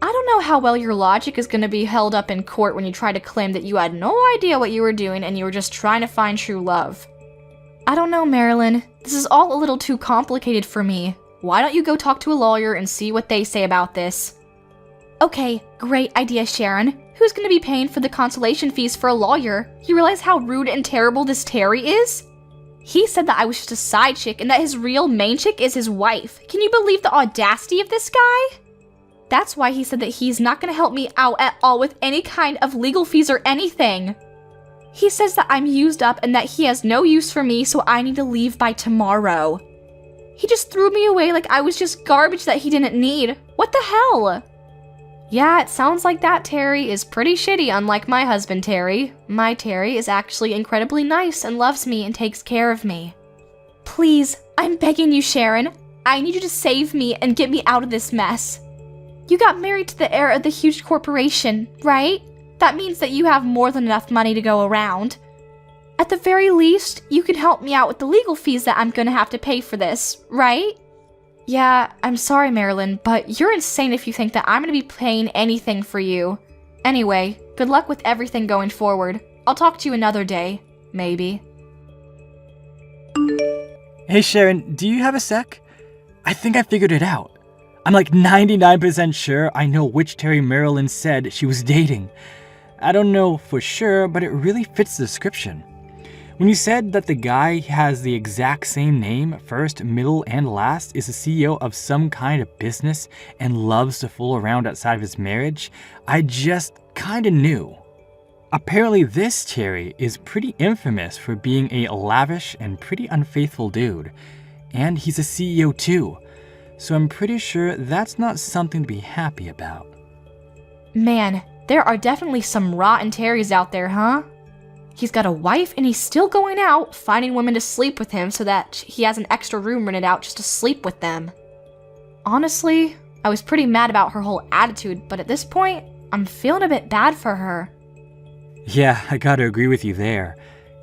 I don't know how well your logic is going to be held up in court when you try to claim that you had no idea what you were doing and you were just trying to find true love. I don't know, Marilyn. This is all a little too complicated for me. Why don't you go talk to a lawyer and see what they say about this? Okay, great idea, Sharon. Who's going to be paying for the consultation fees for a lawyer? You realize how rude and terrible this Terry is? He said that I was just a side chick and that his real main chick is his wife. Can you believe the audacity of this guy? That's why he said that he's not going to help me out at all with any kind of legal fees or anything. He says that I'm used up and that he has no use for me, so I need to leave by tomorrow. He just threw me away like I was just garbage that he didn't need. What the hell? Yeah, it sounds like that Terry is pretty shitty, unlike my husband Terry. My Terry is actually incredibly nice and loves me and takes care of me. Please, I'm begging you, Sharon. I need you to save me and get me out of this mess. You got married to the heir of the huge corporation, right? That means that you have more than enough money to go around. At the very least, you can help me out with the legal fees that I'm gonna have to pay for this, right? Yeah, I'm sorry, Marilyn, but you're insane if you think that I'm gonna be paying anything for you. Anyway, good luck with everything going forward. I'll talk to you another day, maybe. Hey Sharon, do you have a sec? I think I figured it out. I'm like 99% sure I know which Terry Marilyn said she was dating. I don't know for sure, but it really fits the description. When you said that the guy has the exact same name, first, middle, and last, is the CEO of some kind of business and loves to fool around outside of his marriage, I just kinda knew. Apparently this Terry is pretty infamous for being a lavish and pretty unfaithful dude. And he's a CEO too. So I'm pretty sure that's not something to be happy about. Man, there are definitely some rotten Terrys out there, huh? He's got a wife and he's still going out, finding women to sleep with him so that he has an extra room rented out just to sleep with them. Honestly, I was pretty mad about her whole attitude, but at this point, I'm feeling a bit bad for her. Yeah, I gotta agree with you there.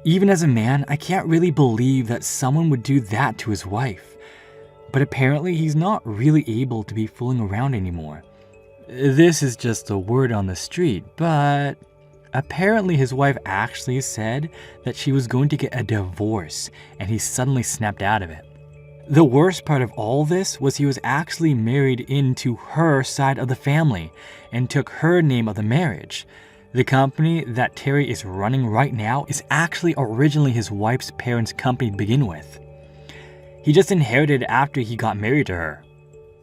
Even as a man, I can't really believe that someone would do that to his wife. But apparently he's not really able to be fooling around anymore. This is just a word on the street, but apparently his wife actually said that she was going to get a divorce, and he suddenly snapped out of it. The worst part of all this was he was actually married into her side of the family and took her name of the marriage. The company that Terry is running right now is actually originally his wife's parents' company to begin with. He just inherited it after he got married to her.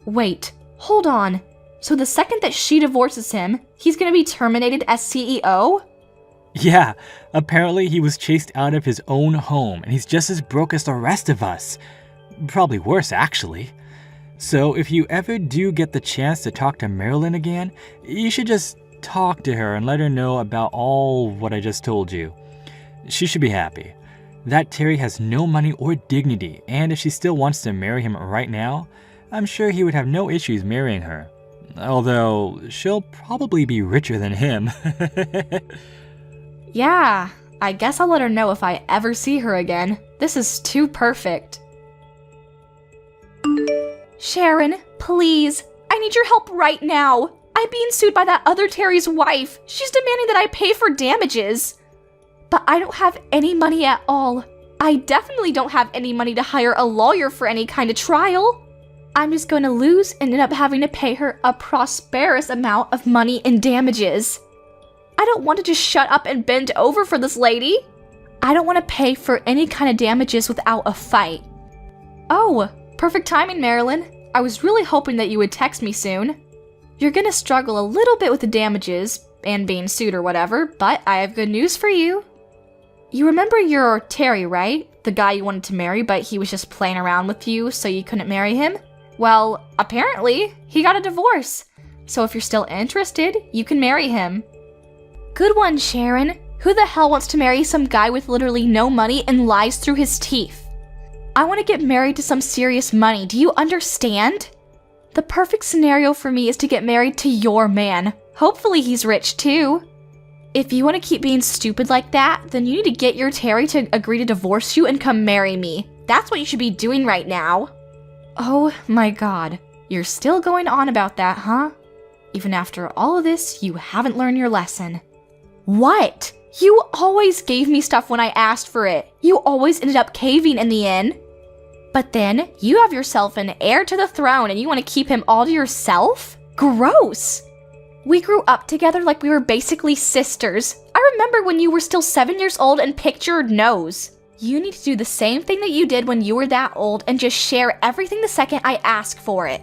Wait, hold on. So the second that she divorces him, he's gonna be terminated as CEO? Yeah, apparently he was chased out of his own home and he's just as broke as the rest of us. Probably worse, actually. So if you ever do get the chance to talk to Marilyn again, you should just talk to her and let her know about all what I just told you. She should be happy. That Terry has no money or dignity, and if she still wants to marry him right now, I'm sure he would have no issues marrying her. Although, she'll probably be richer than him. Yeah, I guess I'll let her know if I ever see her again. This is too perfect. Sharon, please, I need your help right now. I'm being sued by that other Terry's wife. She's demanding that I pay for damages. But I don't have any money at all. I definitely don't have any money to hire a lawyer for any kind of trial. I'm just going to lose and end up having to pay her a prosperous amount of money in damages. I don't want to just shut up and bend over for this lady. I don't want to pay for any kind of damages without a fight. Oh, perfect timing, Marilyn. I was really hoping that you would text me soon. You're gonna struggle a little bit with the damages and being sued or whatever, but I have good news for you. You remember your Terry, right? The guy you wanted to marry, but he was just playing around with you so you couldn't marry him? Well, apparently, he got a divorce. So if you're still interested, you can marry him. Good one, Sharon. Who the hell wants to marry some guy with literally no money and lies through his teeth? I want to get married to some serious money, do you understand? The perfect scenario for me is to get married to your man. Hopefully he's rich too. If you want to keep being stupid like that, then you need to get your Terry to agree to divorce you and come marry me. That's what you should be doing right now. Oh my god, you're still going on about that, huh? Even after all of this, you haven't learned your lesson. What? You always gave me stuff when I asked for it. You always ended up caving in the end. But then, you have yourself an heir to the throne and you want to keep him all to yourself? Gross! We grew up together like we were basically sisters. I remember when you were still 7 years old and picked your nose. You need to do the same thing that you did when you were that old and just share everything the second I ask for it.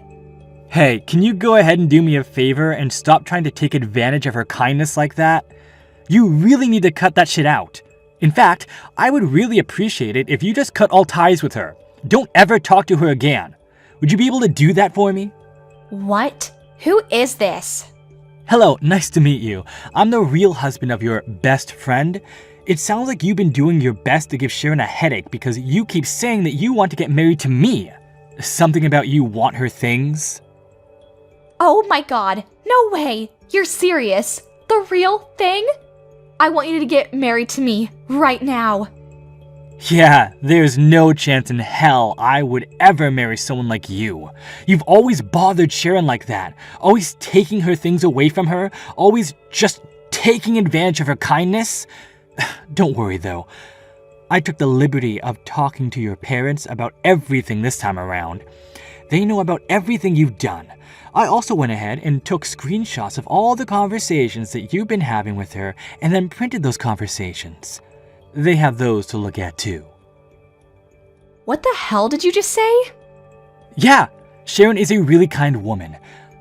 Hey, can you go ahead and do me a favor and stop trying to take advantage of her kindness like that? You really need to cut that shit out. In fact, I would really appreciate it if you just cut all ties with her. Don't ever talk to her again. Would you be able to do that for me? What? Who is this? Hello, nice to meet you. I'm the real husband of your best friend. It sounds like you've been doing your best to give Sharon a headache because you keep saying that you want to get married to me. Something about you want her things? Oh my god, no way! You're serious? The real thing? I want you to get married to me right now. Yeah, there's no chance in hell I would ever marry someone like you. You've always bothered Sharon like that, always taking her things away from her, always just taking advantage of her kindness. Don't worry though. I took the liberty of talking to your parents about everything this time around. They know about everything you've done. I also went ahead and took screenshots of all the conversations that you've been having with her and then printed those conversations. They have those to look at too. What the hell did you just say? Yeah, Sharon is a really kind woman.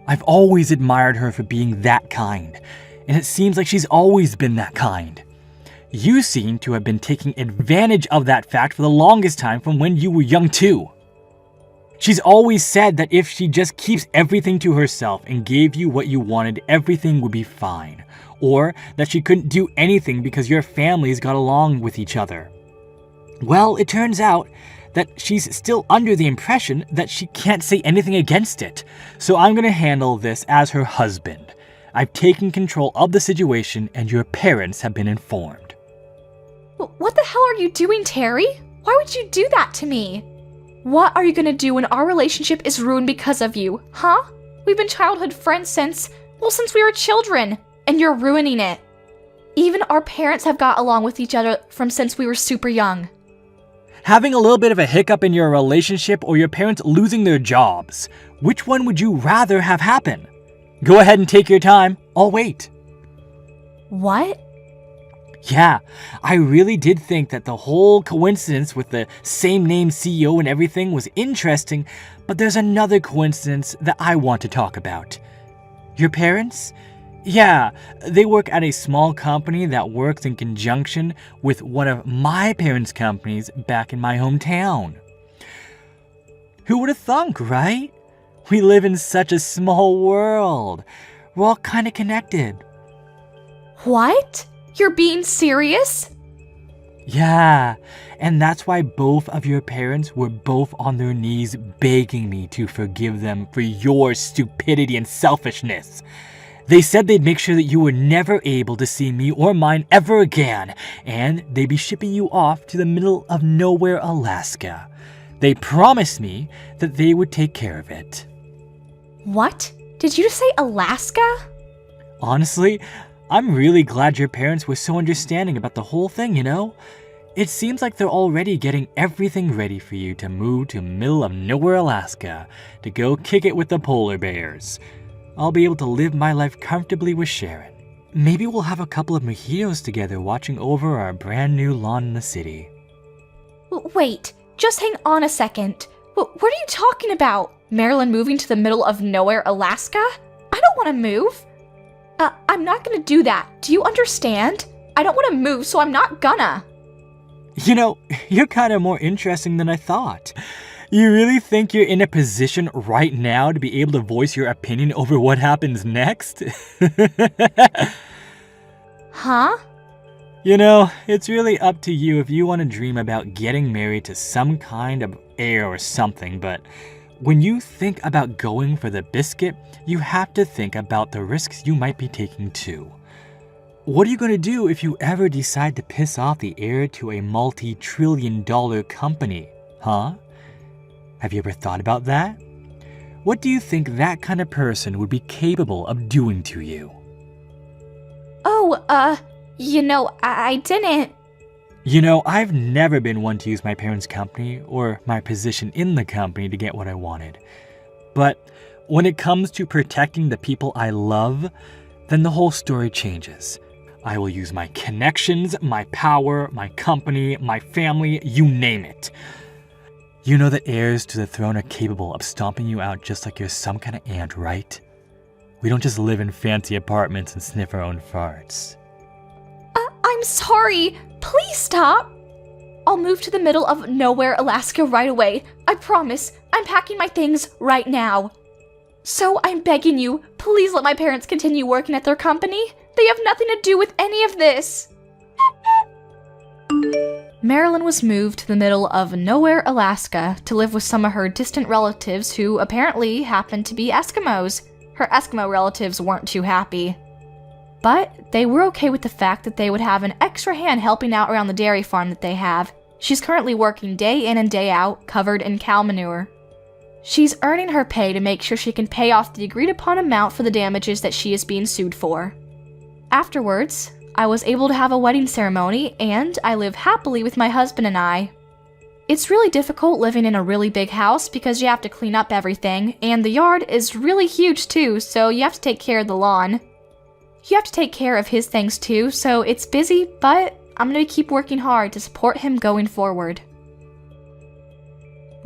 I've always admired her for being that kind, and it seems like she's always been that kind. You seem to have been taking advantage of that fact for the longest time from when you were young too. She's always said that if she just keeps everything to herself and gave you what you wanted, everything would be fine. Or that she couldn't do anything because your families got along with each other. Well, it turns out that she's still under the impression that she can't say anything against it. So I'm gonna handle this as her husband. I've taken control of the situation and your parents have been informed. What the hell are you doing, Terry? Why would you do that to me? What are you gonna do when our relationship is ruined because of you, huh? We've been childhood friends since we were children, and you're ruining it. Even our parents have got along with each other from since we were super young. Having a little bit of a hiccup in your relationship or your parents losing their jobs, which one would you rather have happen? Go ahead and take your time. I'll wait. What? Yeah, I really did think that the whole coincidence with the same name CEO and everything was interesting, but there's another coincidence that I want to talk about. Your parents? Yeah, they work at a small company that works in conjunction with one of my parents' companies back in my hometown. Who would have thunk, right? We live in such a small world. We're all kind of connected. What? You're being serious? Yeah, And that's why both of your parents were both on their knees begging me to forgive them for your stupidity and selfishness. They said they'd make sure that you were never able to see me or mine ever again, and they'd be shipping you off to the middle of nowhere, Alaska. They promised me that they would take care of it. What? Did you just say Alaska? Honestly, I'm really glad your parents were so understanding about the whole thing, you know? It seems like they're already getting everything ready for you to move to middle of nowhere, Alaska, to go kick it with the polar bears. I'll be able to live my life comfortably with Sharon. Maybe we'll have a couple of mojitos together watching over our brand new lawn in the city. Wait, just hang on a second. What are you talking about? Marilyn moving to the middle of nowhere, Alaska? I don't want to move. I'm not gonna do that. Do you understand? I don't want to move, so I'm not gonna. You know, you're kind of more interesting than I thought. You really think you're in a position right now to be able to voice your opinion over what happens next? Huh? You know, it's really up to you if you want to dream about getting married to some kind of heir or something, but when you think about going for the biscuit, you have to think about the risks you might be taking too. What are you going to do if you ever decide to piss off the heir to a multi-trillion-dollar company, huh? Have you ever thought about that? What do you think that kind of person would be capable of doing to you? Oh, I didn't. You know, I've never been one to use my parents' company or my position in the company to get what I wanted. But when it comes to protecting the people I love, then the whole story changes. I will use my connections, my power, my company, my family, you name it. You know that heirs to the throne are capable of stomping you out just like you're some kind of ant, right? We don't just live in fancy apartments and sniff our own farts. I'm sorry. Please stop. I'll move to the middle of nowhere, Alaska right away. I promise. I'm packing my things right now. So I'm begging you, please let my parents continue working at their company. They have nothing to do with any of this. Marilyn was moved to the middle of nowhere, Alaska, to live with some of her distant relatives who apparently happened to be Eskimos. Her Eskimo relatives weren't too happy. But they were okay with the fact that they would have an extra hand helping out around the dairy farm that they have. She's currently working day in and day out, covered in cow manure. She's earning her pay to make sure she can pay off the agreed upon amount for the damages that she is being sued for. Afterwards, I was able to have a wedding ceremony, and I live happily with my husband and I. It's really difficult living in a really big house because you have to clean up everything, and the yard is really huge too, so you have to take care of the lawn. You have to take care of his things too, so it's busy, but I'm going to keep working hard to support him going forward.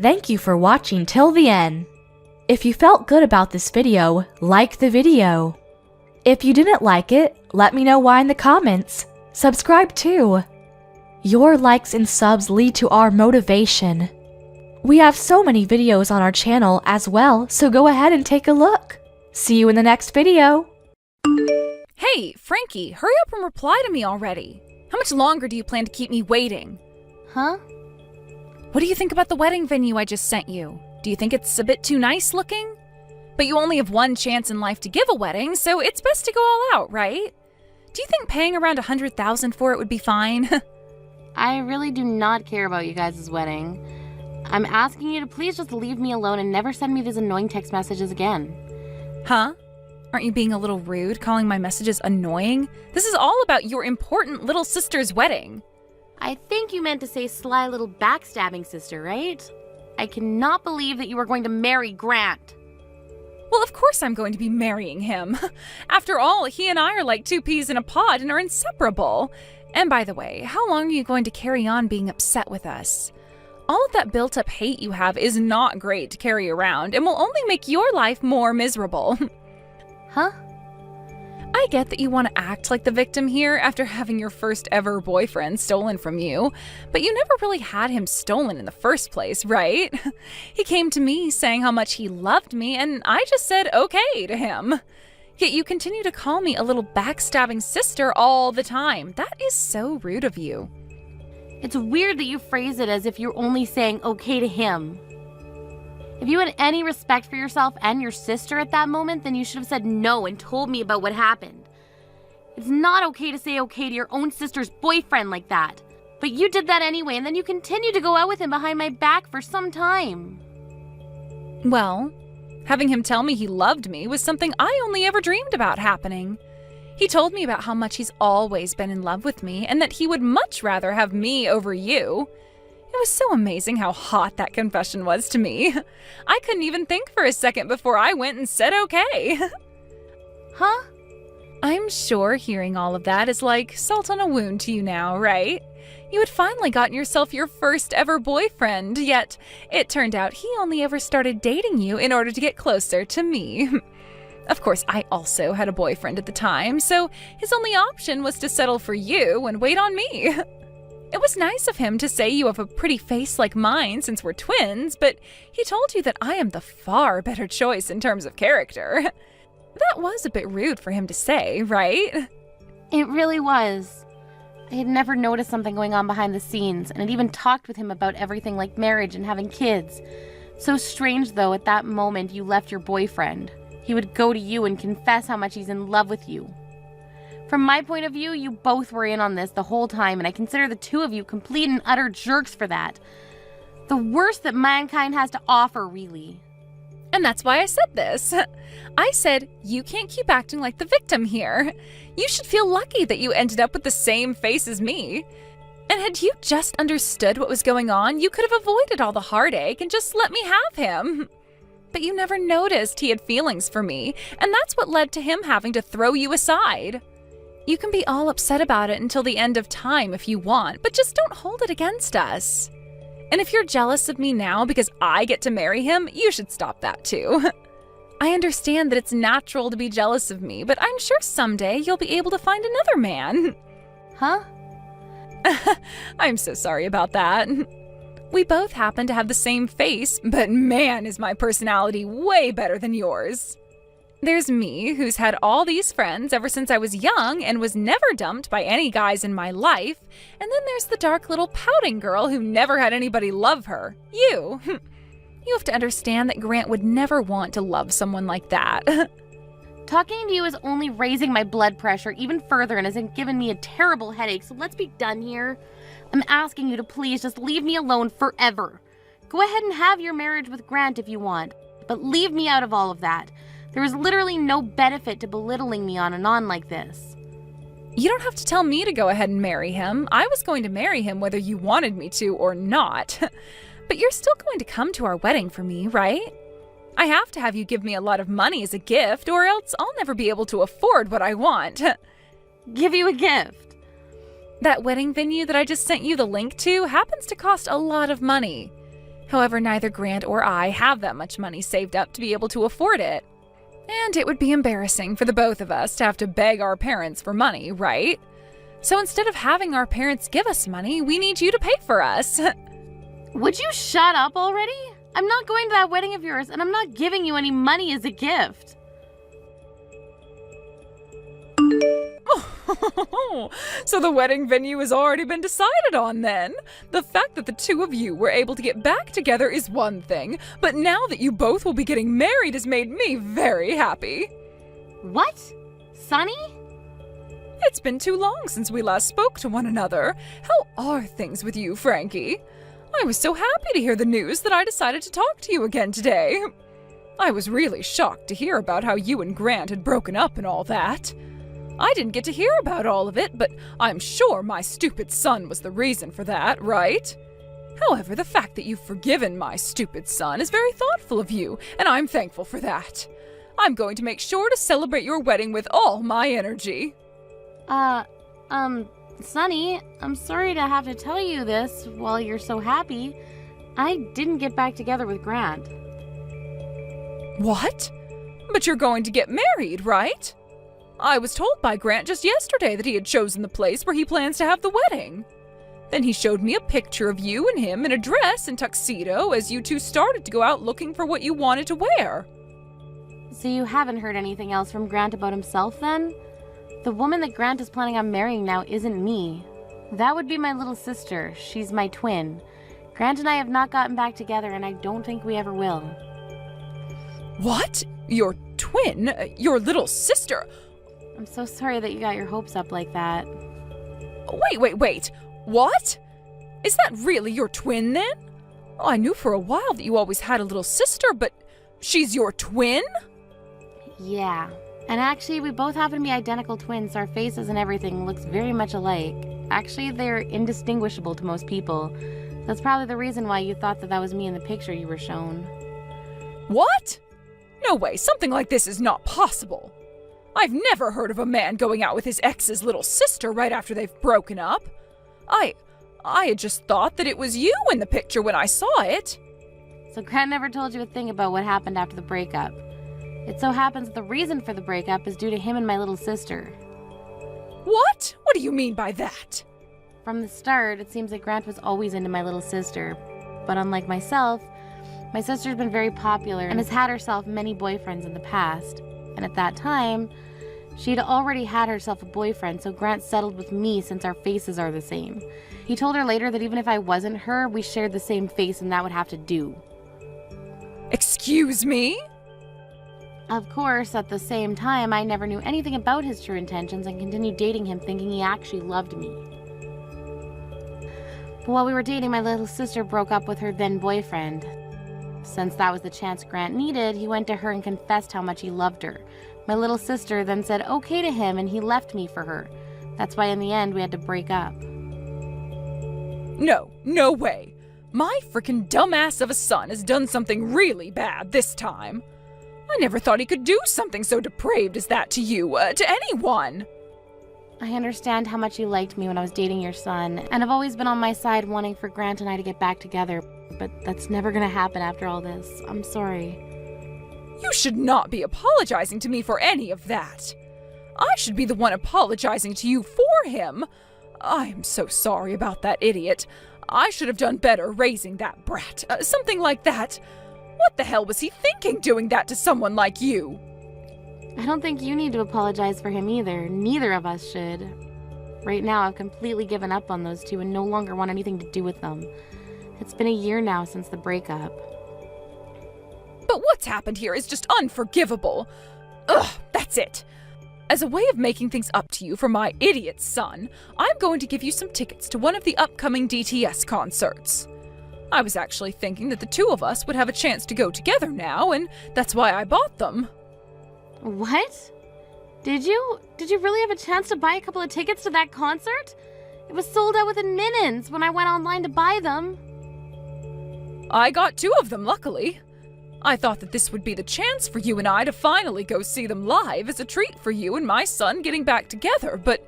Thank you for watching till the end. If you felt good about this video, like the video. If you didn't like it, let me know why in the comments. Subscribe too. Your likes and subs lead to our motivation. We have so many videos on our channel as well, so go ahead and take a look. See you in the next video. Hey, Frankie, hurry up and reply to me already. How much longer do you plan to keep me waiting? Huh? What do you think about the wedding venue I just sent you? Do you think it's a bit too nice looking? But you only have one chance in life to give a wedding, so it's best to go all out, right? Do you think paying around $100,000 for it would be fine? I really do not care about you guys' wedding. I'm asking you to please just leave me alone and never send me these annoying text messages again. Huh? Aren't you being a little rude, calling my messages annoying? This is all about your important little sister's wedding. I think you meant to say sly little backstabbing sister, right? I cannot believe that you are going to marry Grant. Well, of course I'm going to be marrying him. After all, he and I are like two peas in a pod and are inseparable. And by the way, how long are you going to carry on being upset with us? All of that built-up hate you have is not great to carry around and will only make your life more miserable. Huh? I get that you want to act like the victim here after having your first ever boyfriend stolen from you, but you never really had him stolen in the first place, right? He came to me saying how much he loved me, and I just said okay to him. Yet you continue to call me a little backstabbing sister all the time. That is so rude of you. It's weird that you phrase it as if you're only saying okay to him. If you had any respect for yourself and your sister at that moment, then you should have said no and told me about what happened. It's not okay to say okay to your own sister's boyfriend like that. But you did that anyway, and then you continued to go out with him behind my back for some time. Well, having him tell me he loved me was something I only ever dreamed about happening. He told me about how much he's always been in love with me and that he would much rather have me over you. It was so amazing how hot that confession was to me. I couldn't even think for a second before I went and said okay. Huh? I'm sure hearing all of that is like salt on a wound to you now, right? You had finally gotten yourself your first ever boyfriend, yet it turned out he only ever started dating you in order to get closer to me. Of course, I also had a boyfriend at the time, so his only option was to settle for you and wait on me. It was nice of him to say you have a pretty face like mine since we're twins, but he told you that I am the far better choice in terms of character. That was a bit rude for him to say, right? It really was. I had never noticed something going on behind the scenes, and had even talked with him about everything like marriage and having kids. So strange, though, at that moment you left your boyfriend. He would go to you and confess how much he's in love with you. From my point of view, you both were in on this the whole time, and I consider the two of you complete and utter jerks for that. The worst that mankind has to offer, really. And that's why I said this. I said, you can't keep acting like the victim here. You should feel lucky that you ended up with the same face as me. And had you just understood what was going on, you could have avoided all the heartache and just let me have him. But you never noticed he had feelings for me, and that's what led to him having to throw you aside. You can be all upset about it until the end of time if you want, but just don't hold it against us. And if you're jealous of me now because I get to marry him, you should stop that too. I understand that it's natural to be jealous of me, but I'm sure someday you'll be able to find another man. Huh? I'm so sorry about that. We both happen to have the same face, but man, is my personality way better than yours. There's me, who's had all these friends ever since I was young and was never dumped by any guys in my life. And then there's the dark little pouting girl who never had anybody love her. You. You have to understand that Grant would never want to love someone like that. Talking to you is only raising my blood pressure even further and has given me a terrible headache, so let's be done here. I'm asking you to please just leave me alone forever. Go ahead and have your marriage with Grant if you want, but leave me out of all of that. There is literally no benefit to belittling me on and on like this. You don't have to tell me to go ahead and marry him. I was going to marry him whether you wanted me to or not. But you're still going to come to our wedding for me, right? I have to have you give me a lot of money as a gift, or else I'll never be able to afford what I want. Give you a gift? That wedding venue that I just sent you the link to happens to cost a lot of money. However, neither Grant or I have that much money saved up to be able to afford it. And it would be embarrassing for the both of us to have to beg our parents for money, right? So instead of having our parents give us money, we need you to pay for us. Would you shut up already? I'm not going to that wedding of yours, and I'm not giving you any money as a gift. So the wedding venue has already been decided on then. The fact that the two of you were able to get back together is one thing, but now that you both will be getting married has made me very happy. What? Sonny? It's been too long since we last spoke to one another. How are things with you, Frankie? I was so happy to hear the news that I decided to talk to you again today. I was really shocked to hear about how you and Grant had broken up and all that. I didn't get to hear about all of it, but I'm sure my stupid son was the reason for that, right? However, the fact that you've forgiven my stupid son is very thoughtful of you, and I'm thankful for that. I'm going to make sure to celebrate your wedding with all my energy. Sonny, I'm sorry to have to tell you this while you're so happy. I didn't get back together with Grant. What? But you're going to get married, right? I was told by Grant just yesterday that he had chosen the place where he plans to have the wedding. Then he showed me a picture of you and him in a dress and tuxedo as you two started to go out looking for what you wanted to wear. So you haven't heard anything else from Grant about himself then? The woman that Grant is planning on marrying now isn't me. That would be my little sister. She's my twin. Grant and I have not gotten back together, and I don't think we ever will. What? Your twin? Your little sister? I'm so sorry that you got your hopes up like that. Wait. What? Is that really your twin then? Oh, I knew for a while that you always had a little sister, but she's your twin? Yeah. And actually, we both happen to be identical twins, so our faces and everything looks very much alike. Actually, they're indistinguishable to most people. That's probably the reason why you thought that was me in the picture you were shown. What? No way, something like this is not possible. I've never heard of a man going out with his ex's little sister right after they've broken up. I had just thought that it was you in the picture when I saw it. So Grant never told you a thing about what happened after the breakup. It so happens that the reason for the breakup is due to him and my little sister. What? What do you mean by that? From the start, it seems that Grant was always into my little sister. But unlike myself, my sister's been very popular and has had herself many boyfriends in the past. And at that time, she'd already had herself a boyfriend, so Grant settled with me since our faces are the same. He told her later that even if I wasn't her, we shared the same face and that would have to do. Excuse me? Of course, at the same time, I never knew anything about his true intentions and continued dating him thinking he actually loved me. But while we were dating, my little sister broke up with her then boyfriend. Since that was the chance Grant needed, he went to her and confessed how much he loved her. My little sister then said okay to him and he left me for her. That's why in the end we had to break up. No way. My frickin' dumbass of a son has done something really bad this time. I never thought he could do something so depraved as that to you, to anyone. I understand how much you liked me when I was dating your son, and I've always been on my side wanting for Grant and I to get back together, but that's never gonna happen after all this. I'm sorry. You should not be apologizing to me for any of that. I should be the one apologizing to you for him. I am so sorry about that idiot. I should have done better raising that brat, something like that. What the hell was he thinking doing that to someone like you? I don't think you need to apologize for him either. Neither of us should. Right now, I've completely given up on those two and no longer want anything to do with them. It's been a year now since the breakup. But what's happened here is just unforgivable. Ugh, that's it. As a way of making things up to you for my idiot son, I'm going to give you some tickets to one of the upcoming DTS concerts. I was actually thinking that the two of us would have a chance to go together now, and that's why I bought them. What? Did you really have a chance to buy a couple of tickets to that concert? It was sold out within minutes when I went online to buy them. I got 2 of them, luckily. I thought that this would be the chance for you and I to finally go see them live as a treat for you and my son getting back together, but...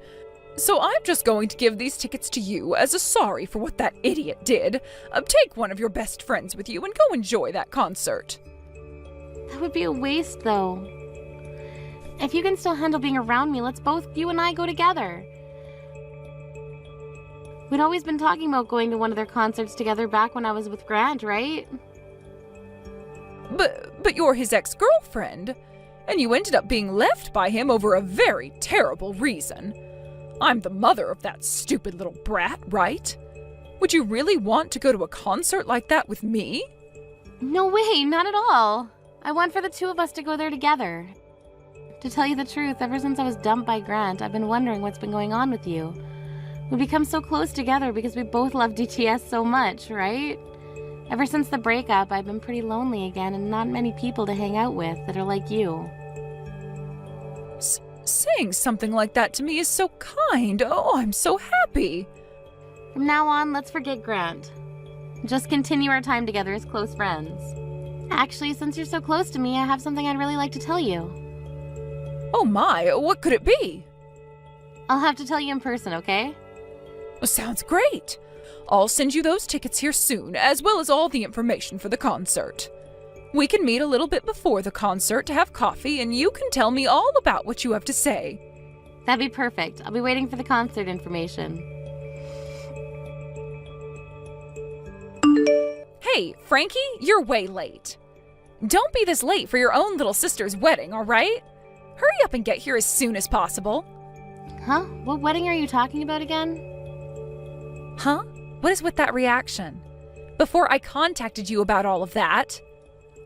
So I'm just going to give these tickets to you as a sorry for what that idiot did. Take one of your best friends with you and go enjoy that concert. That would be a waste, though. If you can still handle being around me, let's both, you and I, go together. We'd always been talking about going to one of their concerts together back when I was with Grant, right? But you're his ex-girlfriend, and you ended up being left by him over a very terrible reason. I'm the mother of that stupid little brat, right? Would you really want to go to a concert like that with me? No way, not at all. I want for the two of us to go there together. To tell you the truth, ever since I was dumped by Grant, I've been wondering what's been going on with you. We become so close together because we both love DTS so much, right? Ever since the breakup, I've been pretty lonely again and not many people to hang out with that are like you. Saying something like that to me is so kind. Oh, I'm so happy. From now on, let's forget Grant. Just continue our time together as close friends. Actually, since you're so close to me, I have something I'd really like to tell you. Oh my, what could it be? I'll have to tell you in person, okay? Sounds great. I'll send you those tickets here soon, as well as all the information for the concert. We can meet a little bit before the concert to have coffee, and you can tell me all about what you have to say. That'd be perfect. I'll be waiting for the concert information. Hey, Frankie, you're way late. Don't be this late for your own little sister's wedding, all right? Hurry up and get here as soon as possible. Huh? What wedding are you talking about again? Huh? What is with that reaction? Before I contacted you about all of that,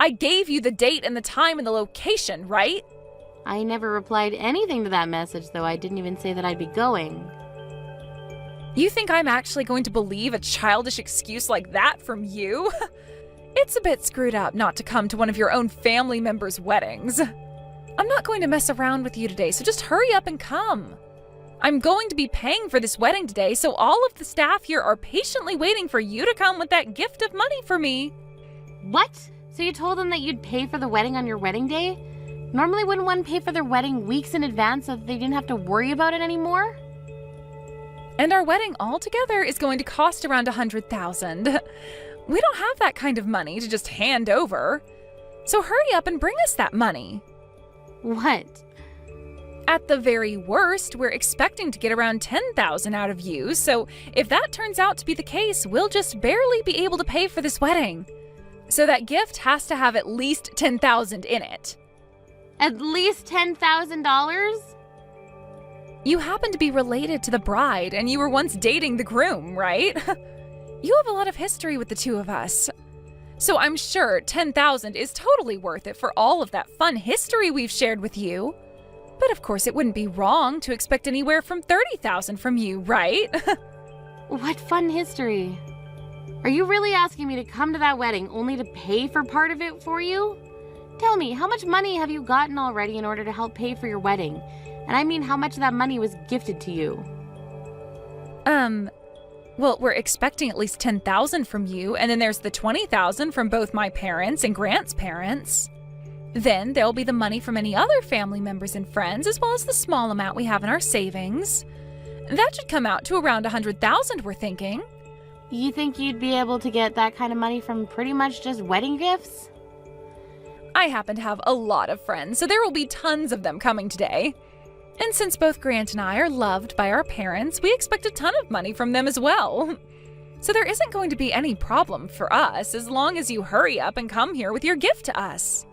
I gave you the date and the time and the location, right? I never replied anything to that message, though. I didn't even say that I'd be going. You think I'm actually going to believe a childish excuse like that from you? It's a bit screwed up not to come to one of your own family members' weddings. I'm not going to mess around with you today, so just hurry up and come. I'm going to be paying for this wedding today, so all of the staff here are patiently waiting for you to come with that gift of money for me. What? So you told them that you'd pay for the wedding on your wedding day? Normally wouldn't one pay for their wedding weeks in advance so that they didn't have to worry about it anymore? And our wedding altogether is going to cost around $100,000. We don't have that kind of money to just hand over. So hurry up and bring us that money. What? At the very worst, we're expecting to get around $10,000 out of you, so if that turns out to be the case, we'll just barely be able to pay for this wedding. So that gift has to have at least $10,000 in it. At least $10,000? You happen to be related to the bride, and you were once dating the groom, right? You have a lot of history with the two of us. So I'm sure $10,000 is totally worth it for all of that fun history we've shared with you. But of course, it wouldn't be wrong to expect anywhere from $30,000 from you, right? What fun history? Are you really asking me to come to that wedding only to pay for part of it for you? Tell me, how much money have you gotten already in order to help pay for your wedding? And I mean, how much of that money was gifted to you? Well, we're expecting at least $10,000 from you, and then there's the $20,000 from both my parents and Grant's parents. Then there'll be the money from any other family members and friends, as well as the small amount we have in our savings. That should come out to around $100,000, we're thinking. You think you'd be able to get that kind of money from pretty much just wedding gifts? I happen to have a lot of friends, so there will be tons of them coming today. And since both Grant and I are loved by our parents, we expect a ton of money from them as well. So there isn't going to be any problem for us as long as you hurry up and come here with your gift to us.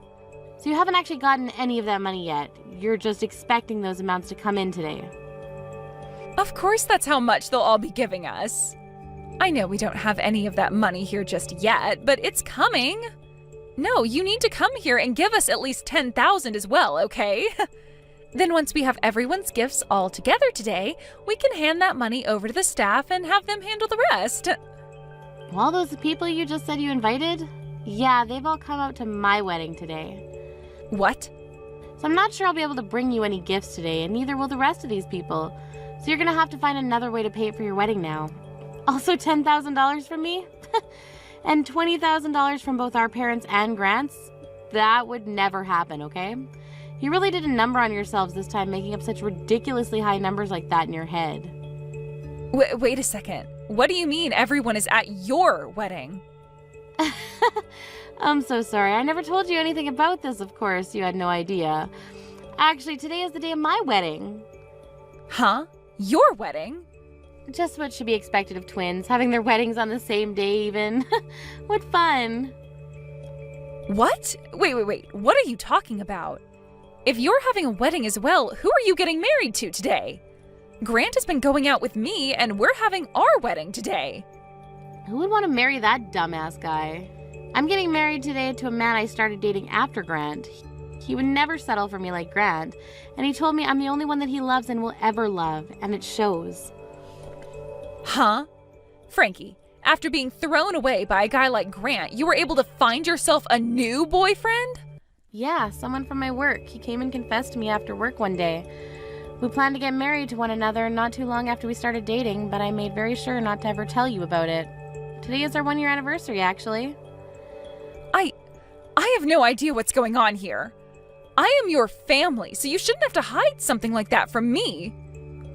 So you haven't actually gotten any of that money yet. You're just expecting those amounts to come in today. Of course that's how much they'll all be giving us. I know we don't have any of that money here just yet, but it's coming. No, you need to come here and give us at least $10,000 as well, okay? Then once we have everyone's gifts all together today, we can hand that money over to the staff and have them handle the rest. All those people you just said you invited? Yeah, they've all come out to my wedding today. What? So I'm not sure I'll be able to bring you any gifts today, and neither will the rest of these people. So you're gonna have to find another way to pay for your wedding now. Also $10,000 from me? And $20,000 from both our parents and Grant's? That would never happen, okay? You really did a number on yourselves this time, making up such ridiculously high numbers like that in your head. Wait a second. What do you mean everyone is at your wedding? I'm so sorry. I never told you anything about this, of course. You had no idea. Actually, today is the day of my wedding. Huh? Your wedding? Just what should be expected of twins, having their weddings on the same day even. What fun. What? Wait. What are you talking about? If you're having a wedding as well, who are you getting married to today? Grant has been going out with me, and we're having our wedding today. Who would want to marry that dumbass guy? I'm getting married today to a man I started dating after Grant. He would never settle for me like Grant, and he told me I'm the only one that he loves and will ever love, and it shows. Huh? Frankie, after being thrown away by a guy like Grant, you were able to find yourself a new boyfriend? Yeah, someone from my work. He came and confessed to me after work one day. We planned to get married to one another not too long after we started dating, but I made very sure not to ever tell you about it. Today is our 1-year anniversary, actually. I have no idea what's going on here. I am your family, so you shouldn't have to hide something like that from me.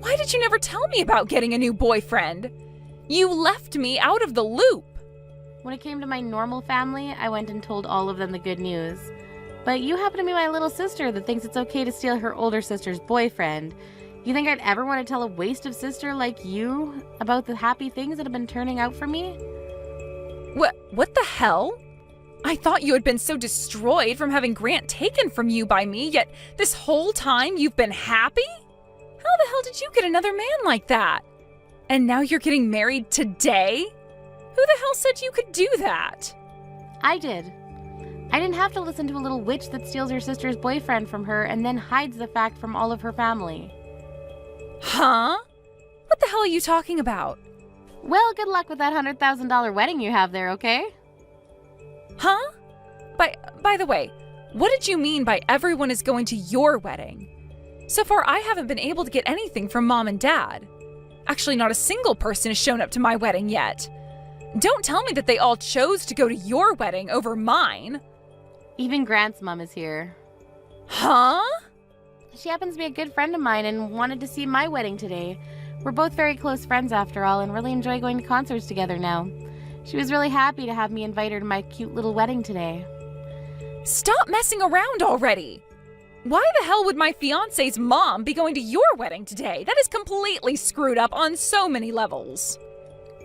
Why did you never tell me about getting a new boyfriend? You left me out of the loop. When it came to my normal family, I went and told all of them the good news. But you happen to be my little sister that thinks it's okay to steal her older sister's boyfriend. You think I'd ever want to tell a wasted sister like you about the happy things that have been turning out for me? What the hell? I thought you had been so destroyed from having Grant taken from you by me, yet this whole time you've been happy? How the hell did you get another man like that? And now you're getting married today? Who the hell said you could do that? I did. I didn't have to listen to a little witch that steals her sister's boyfriend from her and then hides the fact from all of her family. Huh? What the hell are you talking about? Well, good luck with that $100,000 wedding you have there, okay? Huh? By the way, what did you mean by everyone is going to your wedding? So far, I haven't been able to get anything from Mom and Dad. Actually, not a single person has shown up to my wedding yet. Don't tell me that they all chose to go to your wedding over mine. Even Grant's mom is here. Huh? She happens to be a good friend of mine and wanted to see my wedding today. We're both very close friends after all and really enjoy going to concerts together now. She was really happy to have me invite her to my cute little wedding today. Stop messing around already! Why the hell would my fiancé's mom be going to your wedding today? That is completely screwed up on so many levels.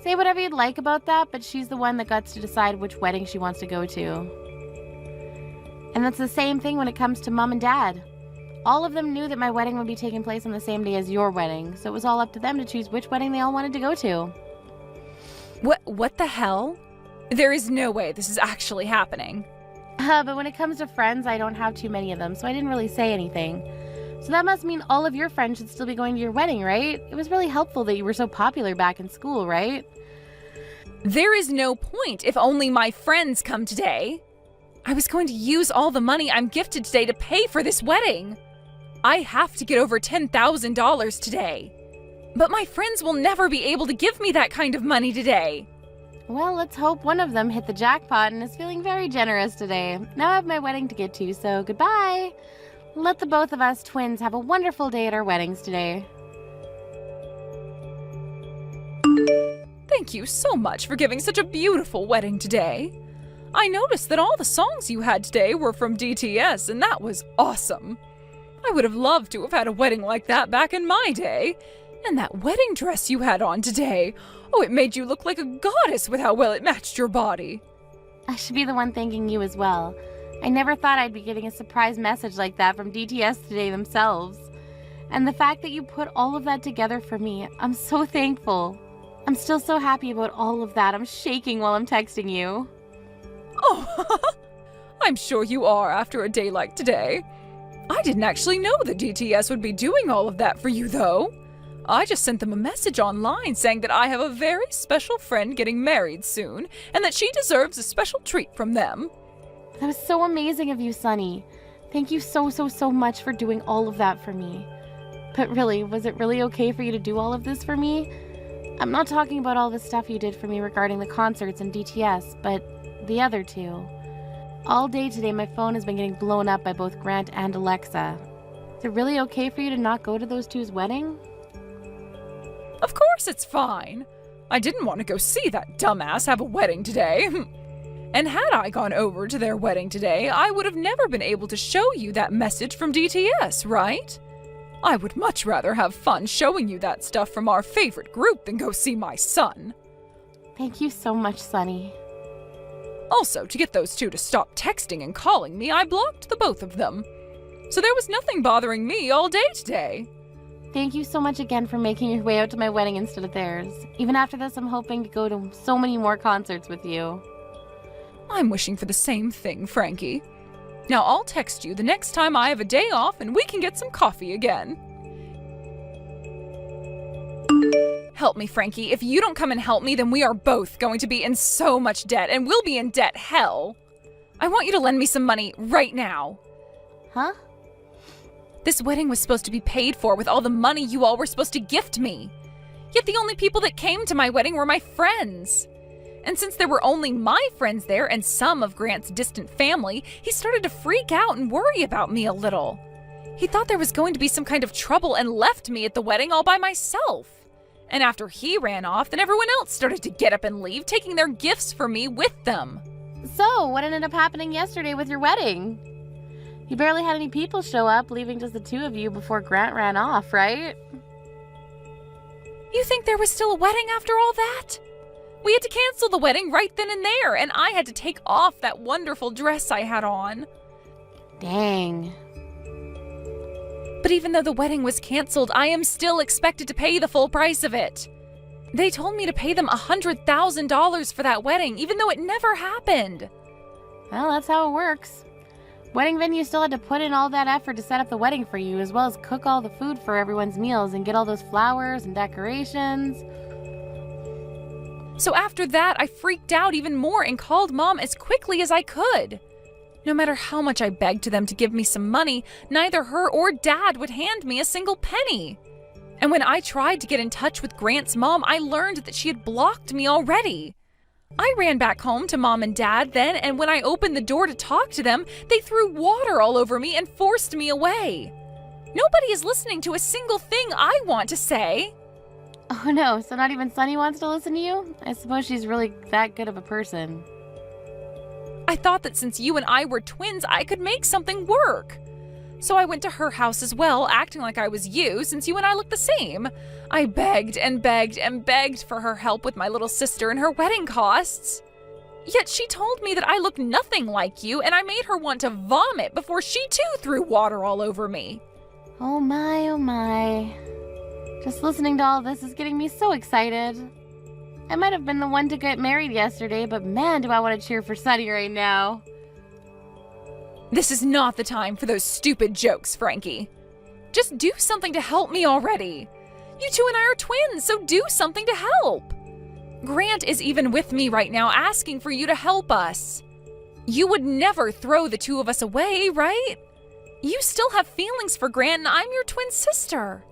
Say whatever you'd like about that, but she's the one that gets to decide which wedding she wants to go to. And that's the same thing when it comes to Mom and Dad. All of them knew that my wedding would be taking place on the same day as your wedding, so it was all up to them to choose which wedding they all wanted to go to. What the hell? There is no way this is actually happening. But when it comes to friends, I don't have too many of them, so I didn't really say anything. So that must mean all of your friends should still be going to your wedding, right? It was really helpful that you were so popular back in school, right? There is no point if only my friends come today. I was going to use all the money I'm gifted today to pay for this wedding. I have to get over $10,000 today. But my friends will never be able to give me that kind of money today. Well, let's hope one of them hit the jackpot and is feeling very generous today. Now I have my wedding to get to, so goodbye. Let the both of us twins have a wonderful day at our weddings today. Thank you so much for giving such a beautiful wedding today. I noticed that all the songs you had today were from DTS, and that was awesome. I would have loved to have had a wedding like that back in my day. And that wedding dress you had on today, oh, it made you look like a goddess with how well it matched your body. I should be the one thanking you as well. I never thought I'd be getting a surprise message like that from DTS today themselves. And the fact that you put all of that together for me, I'm so thankful. I'm still so happy about all of that. I'm shaking while I'm texting you. Oh, I'm sure you are after a day like today. I didn't actually know that DTS would be doing all of that for you, though. I just sent them a message online saying that I have a very special friend getting married soon and that she deserves a special treat from them. That was so amazing of you, Sunny. Thank you so much for doing all of that for me. But really, was it really okay for you to do all of this for me? I'm not talking about all the stuff you did for me regarding the concerts and DTS, but the other two. All day today, my phone has been getting blown up by both Grant and Alexa. Is it really okay for you to not go to those two's wedding? Of course it's fine. I didn't want to go see that dumbass have a wedding today. And had I gone over to their wedding today, I would have never been able to show you that message from DTS, right? I would much rather have fun showing you that stuff from our favorite group than go see my son. Thank you so much, Sunny. Also, to get those two to stop texting and calling me, I blocked the both of them. So there was nothing bothering me all day today. Thank you so much again for making your way out to my wedding instead of theirs. Even after this, I'm hoping to go to so many more concerts with you. I'm wishing for the same thing, Frankie. Now I'll text you the next time I have a day off and we can get some coffee again. Help me, Frankie. If you don't come and help me, then we are both going to be in so much debt, and we'll be in debt hell. I want you to lend me some money right now. Huh? This wedding was supposed to be paid for with all the money you all were supposed to gift me. Yet the only people that came to my wedding were my friends. And since there were only my friends there and some of Grant's distant family, he started to freak out and worry about me a little. He thought there was going to be some kind of trouble and left me at the wedding all by myself. And after he ran off, then everyone else started to get up and leave, taking their gifts for me with them. So, what ended up happening yesterday with your wedding? You barely had any people show up, leaving just the two of you before Grant ran off, right? You think there was still a wedding after all that? We had to cancel the wedding right then and there, and I had to take off that wonderful dress I had on. Dang. But even though the wedding was canceled, I am still expected to pay the full price of it. They told me to pay them $100,000 for that wedding, even though it never happened. Well, that's how it works. Wedding venue still had to put in all that effort to set up the wedding for you, as well as cook all the food for everyone's meals and get all those flowers and decorations. So after that, I freaked out even more and called Mom as quickly as I could. No matter how much I begged them to give me some money, neither her or Dad would hand me a single penny. And when I tried to get in touch with Grant's mom, I learned that she had blocked me already. I ran back home to Mom and Dad then, and when I opened the door to talk to them, they threw water all over me and forced me away. Nobody is listening to a single thing I want to say. Oh no, so not even Sunny wants to listen to you? I suppose she's really that good of a person. I thought that since you and I were twins, I could make something work. So I went to her house as well, acting like I was you, since you and I look the same. I begged and begged and begged for her help with my little sister and her wedding costs. Yet she told me that I look nothing like you, and I made her want to vomit before she too threw water all over me. Oh my, oh my. Just listening to all this is getting me so excited. I might have been the one to get married yesterday, but man, do I want to cheer for Sunny right now. This is not the time for those stupid jokes, Frankie. Just do something to help me already. You two and I are twins, so do something to help. Grant is even with me right now asking for you to help us. You would never throw the two of us away, right? You still have feelings for Grant and I'm your twin sister.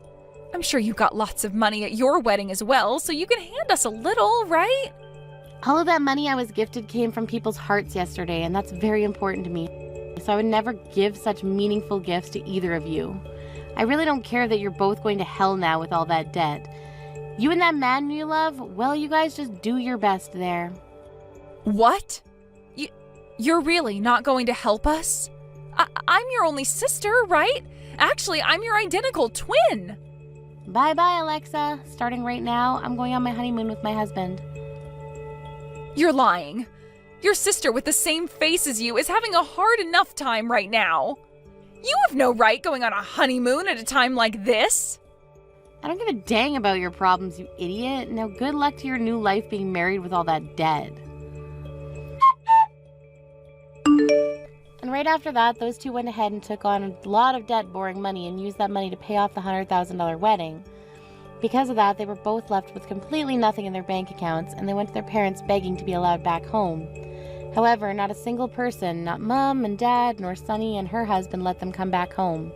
I'm sure you got lots of money at your wedding as well, so you can hand us a little, right? All of that money I was gifted came from people's hearts yesterday, and that's very important to me. So I would never give such meaningful gifts to either of you. I really don't care that you're both going to hell now with all that debt. You and that man you love, well, you guys just do your best there. What? You're really not going to help us? I'm your only sister, right? Actually, I'm your identical twin. Bye-bye, Alexa. Starting right now, I'm going on my honeymoon with my husband. You're lying. Your sister with the same face as you is having a hard enough time right now. You have no right going on a honeymoon at a time like this. I don't give a dang about your problems, you idiot. Now good luck to your new life being married with all that debt. And right after that, those two went ahead and took on a lot of debt, borrowing money, and used that money to pay off the $100,000 wedding. Because of that, they were both left with completely nothing in their bank accounts, and they went to their parents begging to be allowed back home. However, not a single person, not Mom and Dad, nor Sunny and her husband, let them come back home.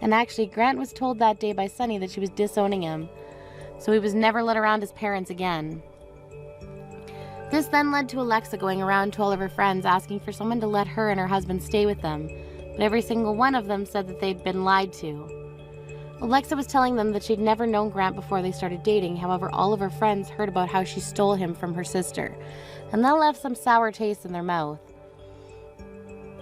And actually, Grant was told that day by Sunny that she was disowning him, so he was never let around his parents again. This then led to Alexa going around to all of her friends asking for someone to let her and her husband stay with them, but every single one of them said that they'd been lied to. Alexa was telling them that she'd never known Grant before they started dating. However, all of her friends heard about how she stole him from her sister, and that left some sour taste in their mouth.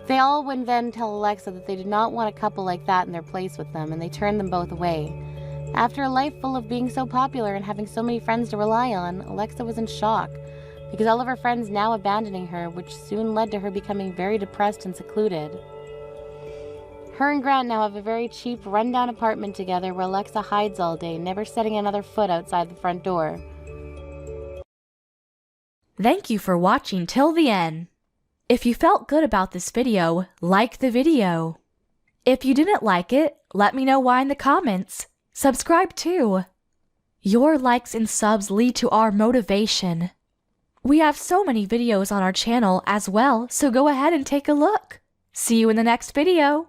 They all would then tell Alexa that they did not want a couple like that in their place with them, and they turned them both away. After a life full of being so popular and having so many friends to rely on, Alexa was in shock, because all of her friends now abandoning her, which soon led to her becoming very depressed and secluded. Her and Grant now have a very cheap, rundown apartment together where Alexa hides all day, never setting another foot outside the front door. Thank you for watching till the end. If you felt good about this video, like the video. If you didn't like it, let me know why in the comments. Subscribe too. Your likes and subs lead to our motivation. We have so many videos on our channel as well, so go ahead and take a look. See you in the next video.